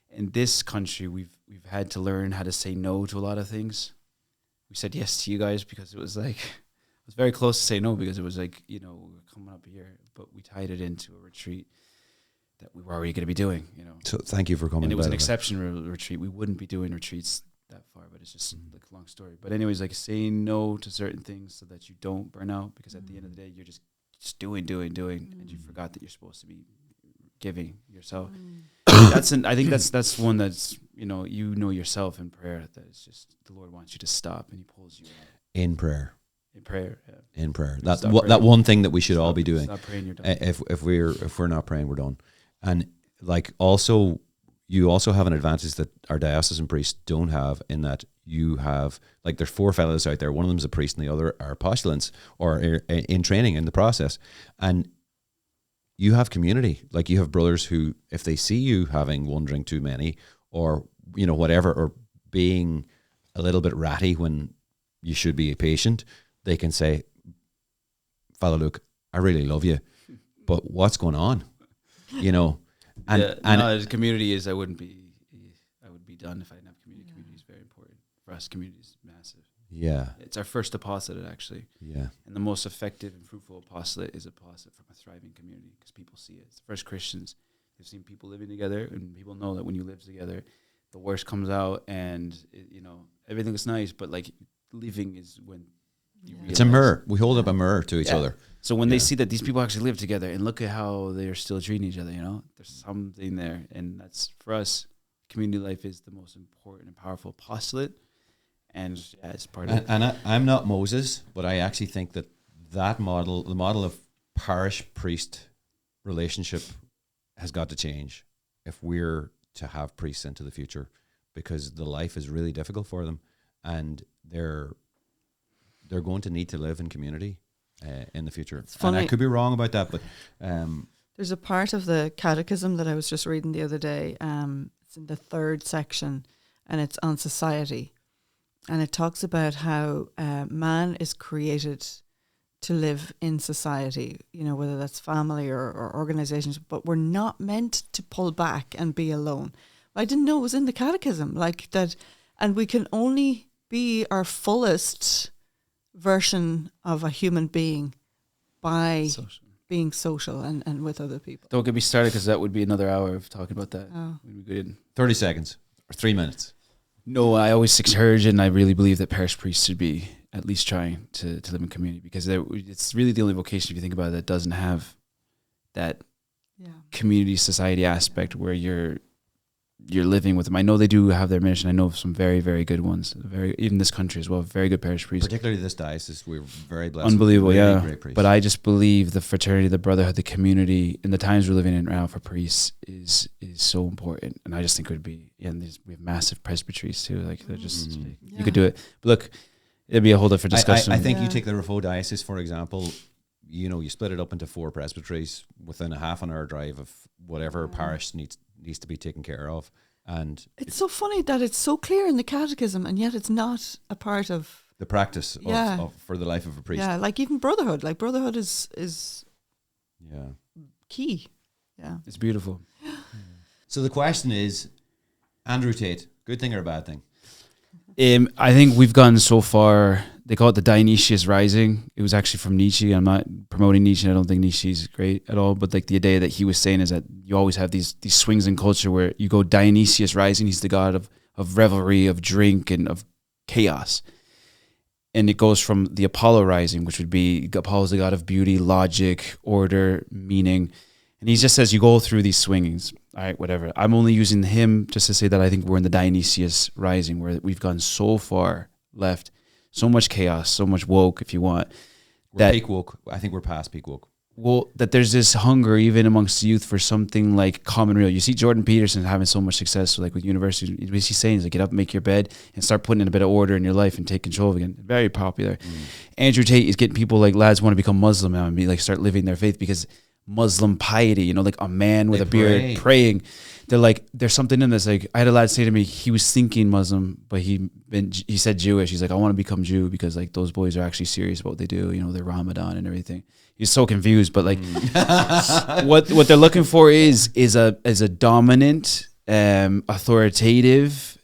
[SPEAKER 1] in this country, we've had to learn how to say no to a lot of things. We said yes to you guys because it was very close to say no because it was like, we're coming up here, but we tied it into a retreat that we were already going to be doing,
[SPEAKER 2] So thank you for coming.
[SPEAKER 1] And it was an exceptional retreat. We wouldn't be doing retreats that far, but it's just like a long story. But anyways, like saying no to certain things so that you don't burn out, because at the end of the day, you're just doing, and you forgot that you're supposed to be giving yourself. I think that's one that's, yourself in prayer, that it's just the Lord wants you to stop and he pulls you out.
[SPEAKER 2] In prayer.
[SPEAKER 1] In prayer, yeah.
[SPEAKER 2] In prayer. That one thing that we should all be doing.
[SPEAKER 1] Stop praying, you're done.
[SPEAKER 2] If we're not praying, we're done. And like also, you also have an advantage that our diocesan priests don't have, in that you have, like, there's 4 fellows out there. One of them is a priest and the other are postulants or in training in the process. And you have community. Like, you have brothers who, if they see you having one drink too many or, whatever, or being a little bit ratty when you should be patient, they can say, Father Luke, I really love you, but what's going on?
[SPEAKER 1] The community is, I would be done if I didn't have community. Yeah. Community is very important. For us, community is massive.
[SPEAKER 2] Yeah.
[SPEAKER 1] It's our first apostolate, actually.
[SPEAKER 2] Yeah.
[SPEAKER 1] And the most effective and fruitful apostolate is apostolate from a thriving community, because people see it. It's the first Christians. They've seen people living together, and people know that when you live together, the worst comes out, and everything is nice, but like living is when you realize.
[SPEAKER 2] It's a mirror. We hold up a mirror to each other.
[SPEAKER 1] So when they see that these people actually live together, and look at how they're still treating each other, there's something there. And that's, for us, community life is the most important and powerful apostolate. And it's part of it.
[SPEAKER 2] And I'm not Moses, but I actually think that model, the model of parish priest relationship, has got to change if we're to have priests into the future, because the life is really difficult for them, and they're going to need to live in community in the future. And I could be wrong about that, but
[SPEAKER 3] there's a part of the catechism that I was just reading the other day. It's in the 3rd section, and it's on society, and it talks about how man is created to live in society, whether that's family or organizations, but we're not meant to pull back and be alone. I didn't know it was in the catechism like that, and we can only be our fullest version of a human being by being social and with other people.
[SPEAKER 1] Don't get me started, because that would be another hour of talking about that.
[SPEAKER 3] Oh.
[SPEAKER 1] We'd be good.
[SPEAKER 2] 30 seconds or 3 minutes.
[SPEAKER 1] No, I always encourage, and I really believe that parish priests should be at least trying to live in community, because it's really the only vocation, if you think about it, that doesn't have that community society aspect where you're living with them. I know they do have their mission. I know of some very, very good ones, even this country as well, very good parish priests.
[SPEAKER 2] Particularly this diocese, we're very blessed.
[SPEAKER 1] Unbelievable,
[SPEAKER 2] really great priests.
[SPEAKER 1] But I just believe the fraternity, the brotherhood, the community, and the times we're living in now for priests is so important. And I just think it would be, and we have massive presbyteries too. Like, they're just, you could do it. But look, it'd be a whole different discussion.
[SPEAKER 2] I think you take the Rafo diocese, for example, you split it up into 4 presbyteries within a half an hour drive of whatever parish needs to be taken care of. And
[SPEAKER 3] it's so funny that it's so clear in the catechism, and yet it's not a part of
[SPEAKER 2] the practice of for the life of a priest.
[SPEAKER 3] Yeah, like even brotherhood. Like, brotherhood is key. Yeah,
[SPEAKER 1] it's beautiful.
[SPEAKER 2] So the question is, Andrew Tate, good thing or a bad thing?
[SPEAKER 1] I think we've gone so far. They call it the Dionysius Rising. It was actually from Nietzsche. I'm not promoting Nietzsche. I don't think Nietzsche is great at all. But like, the idea that he was saying is that you always have these swings in culture where you go Dionysius Rising. He's the god of revelry, of drink, and of chaos. And it goes from the Apollo Rising, which would be Apollo's the god of beauty, logic, order, meaning. And he just says you go through these swingings. All right, whatever. I'm only using him just to say that I think we're in the Dionysius Rising, where we've gone so far left, so much chaos, so much woke, if you want.
[SPEAKER 2] We're peak woke. I think we're past peak woke.
[SPEAKER 1] well, that there's this hunger even amongst youth for something like common real. You see Jordan Peterson having so much success like with universities. What he's saying is like, get up, make your bed, and start putting in a bit of order in your life and take control again. Very popular. Andrew Tate is getting people like lads want to become Muslim now and be like start living their faith because Muslim piety, you know, like a man with a beard praying. They're like, there's something in this. Like, I had a lad say to me, he was thinking Muslim, but he said Jewish. He's like, I want to become Jew because like those boys are actually serious about what they do. You know, their Ramadan and everything. He's so confused, but like, what they're looking for is a dominant, authoritative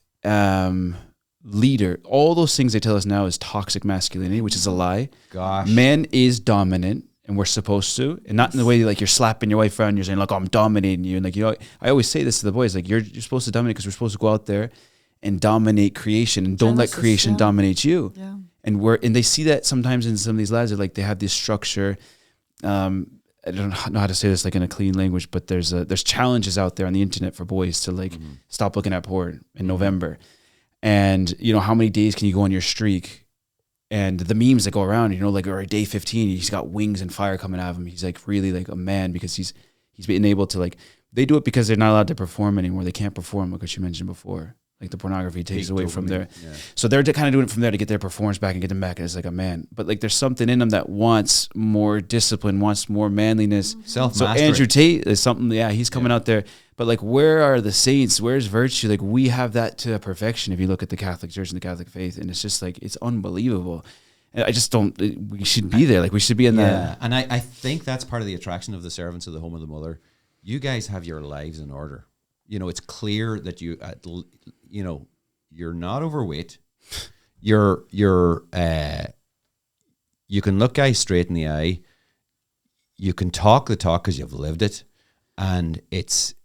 [SPEAKER 1] leader. All those things they tell us now is toxic masculinity, which is a lie.
[SPEAKER 2] Gosh,
[SPEAKER 1] men is dominant. And we're supposed to, and not in the way like you're slapping your wife around, you're saying like, oh, I'm dominating you. And like, you know, I always say this to the boys, like you're supposed to dominate because we're supposed to go out there and dominate creation and don't let creation dominate you.
[SPEAKER 3] Yeah.
[SPEAKER 1] And they see that sometimes in some of these lads, like they have this structure. I don't know how to say this like in a clean language, but there's challenges out there on the internet for boys to like stop looking at porn in November. And you know, how many days can you go on your streak? And the memes that go around, you know, like, or day 15, he's got wings and fire coming out of him. He's like really like a man because he's been able to like, they do it because they're not allowed to perform anymore. They can't perform, like what you mentioned before. Like the pornography takes away from their, so they're kind of doing it from there to get their performance back and get them back as like a man. But like there's something in them that wants more discipline, wants more manliness.
[SPEAKER 2] Self-mastery.
[SPEAKER 1] So Andrew Tate is something, he's coming out there. But like, where are the saints? Where's virtue? Like we have that to perfection if you look at the Catholic Church and the Catholic faith. And it's just like, it's unbelievable. And I just don't, we should be there. Like we should be in that.
[SPEAKER 2] And I think that's part of the attraction of the servants of the home of the mother. You guys have your lives in order. You know, it's clear that you know, you're not overweight. You can look guys straight in the eye. You can talk the talk because you've lived it. And it's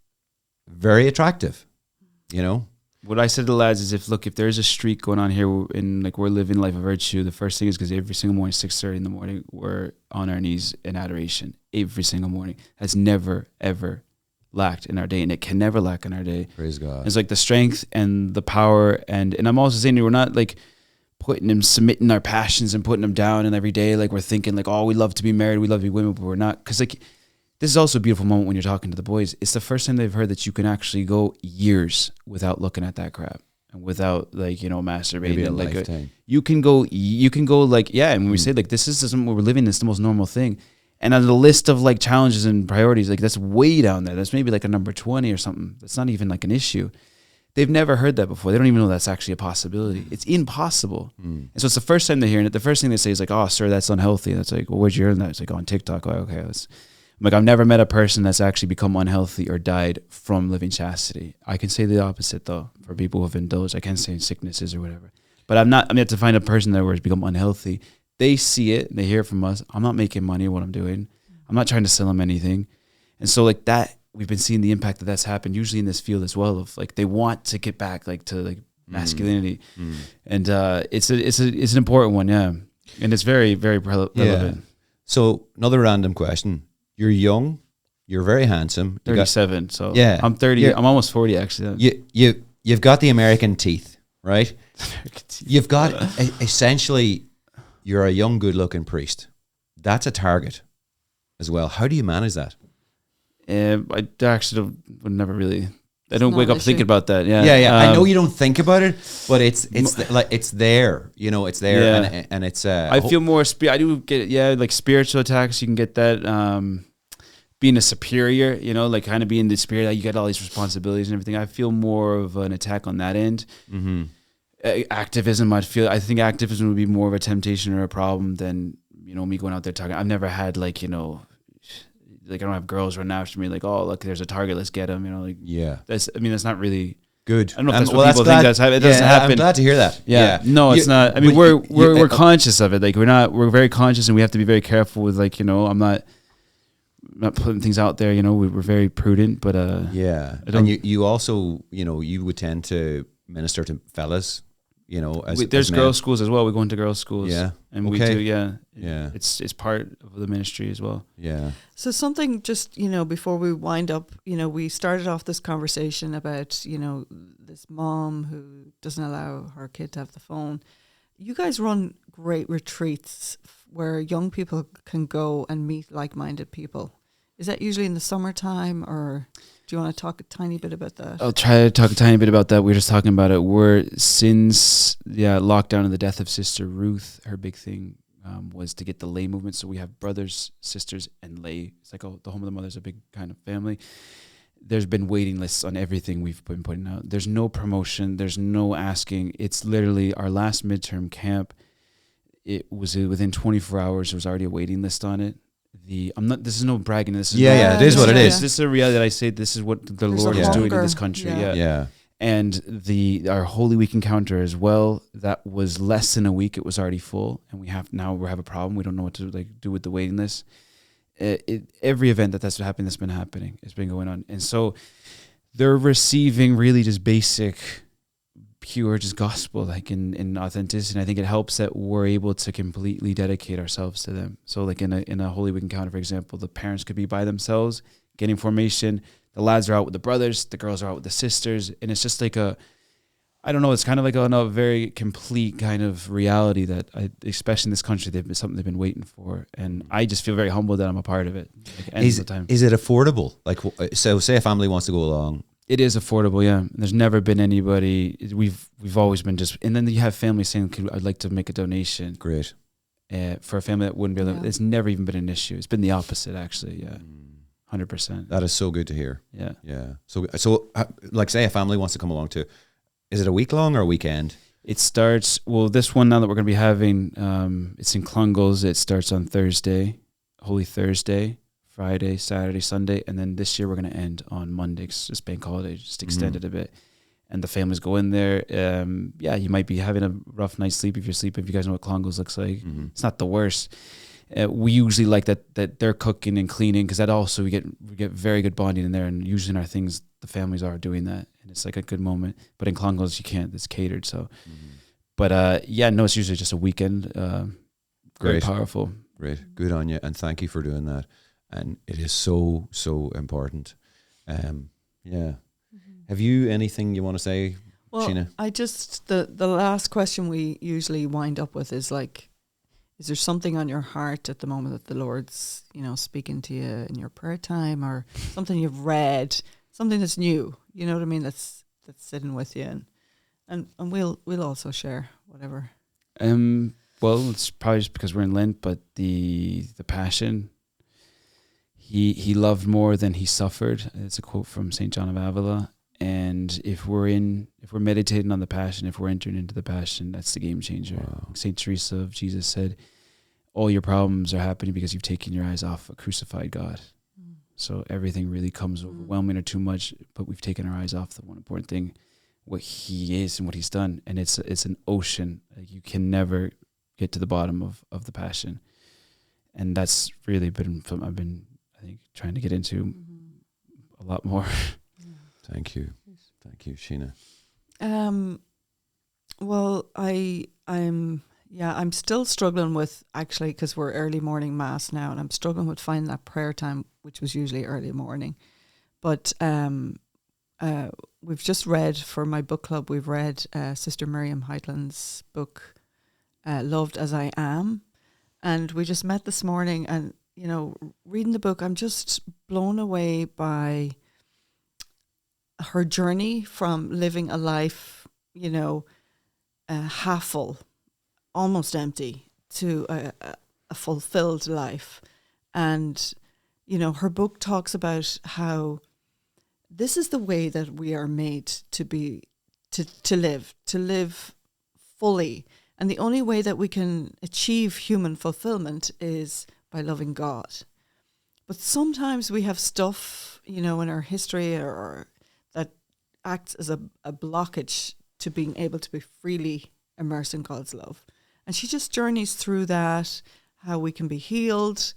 [SPEAKER 2] very attractive, you know?
[SPEAKER 1] What I said to the lads is if there's a streak going on here and like we're living life of virtue, the first thing is because every single morning, 6:30 in the morning, we're on our knees in adoration. Every single morning. Has never, ever lacked in our day, and it can never lack in our day.
[SPEAKER 2] Praise God.
[SPEAKER 1] It's like the strength and the power, and I'm also saying we're not like submitting our passions and putting them down, and every day like we're thinking like, oh, we love to be married, we love to be women, but we're not, because like this is also a beautiful moment when you're talking to the boys. It's the first time they've heard that you can actually go years without looking at that crap and without like, you know, masturbating.
[SPEAKER 2] Maybe a
[SPEAKER 1] like
[SPEAKER 2] lifetime.
[SPEAKER 1] You can go like, yeah. And when we say like, this is what we're living, this is the most normal thing. And on the list of like challenges and priorities, like that's way down there. That's maybe like a number 20 or something. That's not even like an issue. They've never heard that before. They don't even know that's actually a possibility. It's impossible. And so it's the first time they're hearing it. The first thing they say is like, oh, sir, that's unhealthy. And it's like, well, where'd you learn that? It's like, on TikTok. Oh, okay. I'm like, I've never met a person that's actually become unhealthy or died from living chastity. I can say the opposite though, for people who have indulged. I can't say sicknesses or whatever. But I have to find a person that has become unhealthy. They see it, they hear it from us. I'm not making money on what I'm doing. I'm not trying to sell them anything. And so like that, we've been seeing the impact that's happened usually in this field as well, of like they want to get back like to like masculinity. And it's an important one, yeah. And it's very, very relevant.
[SPEAKER 2] Yeah. So another random question. You're young, you're very handsome.
[SPEAKER 1] 37, so
[SPEAKER 2] yeah,
[SPEAKER 1] I'm 30. I'm almost 40 actually.
[SPEAKER 2] You've got the American teeth, right? You've got essentially, you're a young, good-looking priest. That's a target as well. How do you manage that?
[SPEAKER 1] I actually would never really. I don't wake up thinking about that. Yeah,
[SPEAKER 2] yeah. I know you don't think about it, but it's like it's there. You know, it's there, yeah. and it's.
[SPEAKER 1] I feel more. I do get like spiritual attacks. You can get that. Being a superior, you know, like kind of being the spirit, you get all these responsibilities and everything. I feel more of an attack on that end. Activism, I think activism would be more of a temptation or a problem than, you know, me going out there talking. I've never had like, you know, like I don't have girls run after me like, oh, look, there's a target, let's get him, you know, like, yeah. That's not really
[SPEAKER 2] good.
[SPEAKER 1] I don't know if that's what people think. It doesn't happen.
[SPEAKER 2] I'm glad to hear that.
[SPEAKER 1] Yeah. No, it's not. I mean, we're conscious of it. Like we're very conscious, and we have to be very careful with, like, you know, I'm not putting things out there, you know, we're very prudent, but
[SPEAKER 2] yeah. And you also, you know, you would tend to minister to fellas, you know,
[SPEAKER 1] there's girls' schools as well. We go into girls' schools,
[SPEAKER 2] yeah,
[SPEAKER 1] and we do, yeah.
[SPEAKER 2] It's
[SPEAKER 1] part of the ministry as well.
[SPEAKER 2] Yeah.
[SPEAKER 3] So something just, you know, before we wind up, you know, we started off this conversation about, you know, this mom who doesn't allow her kid to have the phone. You guys run great retreats where young people can go and meet like-minded people. Is that usually in the summertime, or do you want to talk a tiny bit about that?
[SPEAKER 1] I'll try to talk a tiny bit about that. We were just talking about it. We're since lockdown and the death of Sister Ruth, her big thing was to get the lay movement. So we have brothers, sisters, and lay. It's like the Home of the Mother is a big kind of family. There's been waiting lists on everything we've been putting out. There's no promotion. There's no asking. It's literally our last midterm camp. It was within 24 hours. There was already a waiting list on it. This is no bragging. This is
[SPEAKER 2] it is what it is.
[SPEAKER 1] This is a reality that I say. This is what the Lord is doing in this country. Yeah. And our Holy Week encounter as well. That was less than a week. It was already full, and we have a problem. We don't know what to do with the waiting list. Every event that's happening, that's been happening, it's been going on, and so they're receiving really just basic, pure, just gospel, like in authenticity. And I think it helps that we're able to completely dedicate ourselves to them. So, like in a Holy Week encounter, for example, the parents could be by themselves getting formation. The lads are out with the brothers, the girls are out with the sisters, and it's just like it's kind of like a very complete kind of reality that, especially in this country, something they've been waiting for, and I just feel very humbled that I'm a part of it.
[SPEAKER 2] Is it affordable? Like, so say a family wants to go along.
[SPEAKER 1] It is affordable, yeah. There's never been anybody. We've always been just, and then you have families saying, "I'd like to make a donation."
[SPEAKER 2] Great.
[SPEAKER 1] For a family that wouldn't be able to, it's never even been an issue. It's been the opposite, actually. Yeah, 100%.
[SPEAKER 2] That is so good to hear.
[SPEAKER 1] Yeah,
[SPEAKER 2] yeah. So like, say a family wants to come along too. Is it a week long or a weekend?
[SPEAKER 1] It starts, this one now that we're going to be having, it's in Clongowes. It starts on Thursday, Holy Thursday, Friday, Saturday, Sunday. And then this year we're going to end on Monday. It's just bank holiday, just extend it a bit. And the families go in there. You might be having a rough night's sleep if you're sleeping. If you guys know what Clongowes looks like, it's not the worst. We usually like that they're cooking and cleaning, because that also we get very good bonding in there, and usually in our things the families are doing that, and it's like a good moment. But in Clongowes you can't; it's catered. So, but it's usually just a weekend. Very powerful.
[SPEAKER 2] Great, good on you, and thank you for doing that. And it is so important. Have you anything you want to say, Sheena?
[SPEAKER 3] I just the last question we usually wind up with is like, is there something on your heart at the moment that the Lord's, speaking to you in your prayer time, or something you've read, something that's new, you know what I mean, that's sitting with you, and we'll also share whatever.
[SPEAKER 1] Well, it's probably just because we're in Lent, but the passion, he loved more than he suffered. It's a quote from St. John of Avila. And if we're meditating on the passion, if we're entering into the passion, that's the game changer. Wow. St. Teresa of Jesus said, all your problems are happening because you've taken your eyes off a crucified God. So everything really comes overwhelming or too much, but we've taken our eyes off the one important thing, what he is and what he's done. And it's an ocean. Like, you can never get to the bottom of the passion. And that's really been something I've been, I think, trying to get into a lot more.
[SPEAKER 2] Thank you, Sheena.
[SPEAKER 3] Well, I'm still struggling with, actually, because we're early morning mass now, and I'm struggling with finding that prayer time, which was usually early morning. But we've just read, for my book club, we've read Sister Miriam Heitland's book, Loved as I Am, and we just met this morning, and reading the book, I'm just blown away by her journey from living a life, half full, almost empty, to a fulfilled life. And, her book talks about how this is the way that we are made to be, to live fully. And the only way that we can achieve human fulfillment is by loving God. But sometimes we have stuff, in our history or that acts as a blockage to being able to be freely immersed in God's love. And she just journeys through that, how we can be healed,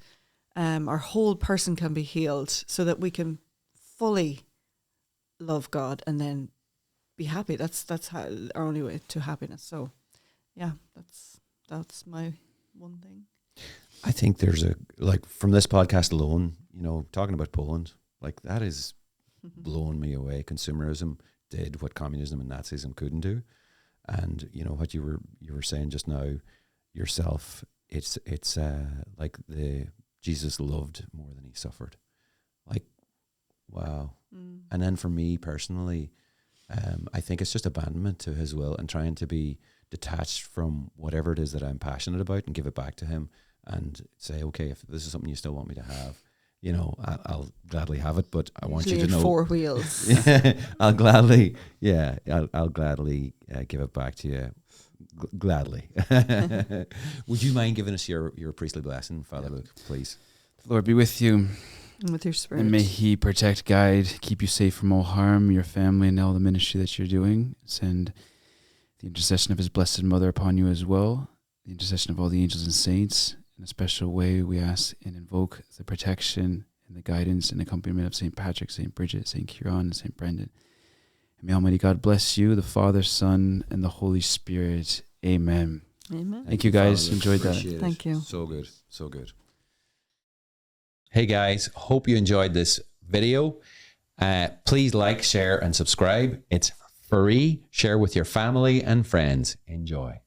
[SPEAKER 3] our whole person can be healed, so that we can fully love God and then be happy. That's how our only way to happiness. So, yeah, that's my one thing.
[SPEAKER 2] I think there's from this podcast alone, talking about Poland, like, that is blowing me away. Consumerism did what communism and Nazism couldn't do. And you know what you were saying just now yourself, it's like Jesus loved more than he suffered. Like, wow. And then for me personally, I think it's just abandonment to his will and trying to be detached from whatever it is that I'm passionate about and give it back to him and say, okay, if this is something you still want me to have, you know, I'll gladly have it, but I want you to know
[SPEAKER 3] 4 wheels.
[SPEAKER 2] I'll gladly give it back to you. Gladly. Would you mind giving us your priestly blessing, Father Luke, please?
[SPEAKER 1] The Lord be with you.
[SPEAKER 3] And with your spirit.
[SPEAKER 1] And may he protect, guide, keep you safe from all harm, your family and all the ministry that you're doing. Send the intercession of his blessed mother upon you as well. The intercession of all the angels and saints. In a special way, we ask and invoke the protection and the guidance and accompaniment of St. Patrick, St. Bridget, St. Kieran, and St. Brendan. And may Almighty God bless you, the Father, Son, and the Holy Spirit. Amen.
[SPEAKER 3] Amen.
[SPEAKER 1] Thank you, guys.
[SPEAKER 2] Father.
[SPEAKER 1] Enjoyed that.
[SPEAKER 2] Appreciate it.
[SPEAKER 3] Thank you.
[SPEAKER 2] So good. So good. Hey, guys. Hope you enjoyed this video. Please like, share, and subscribe. It's free. Share with your family and friends. Enjoy.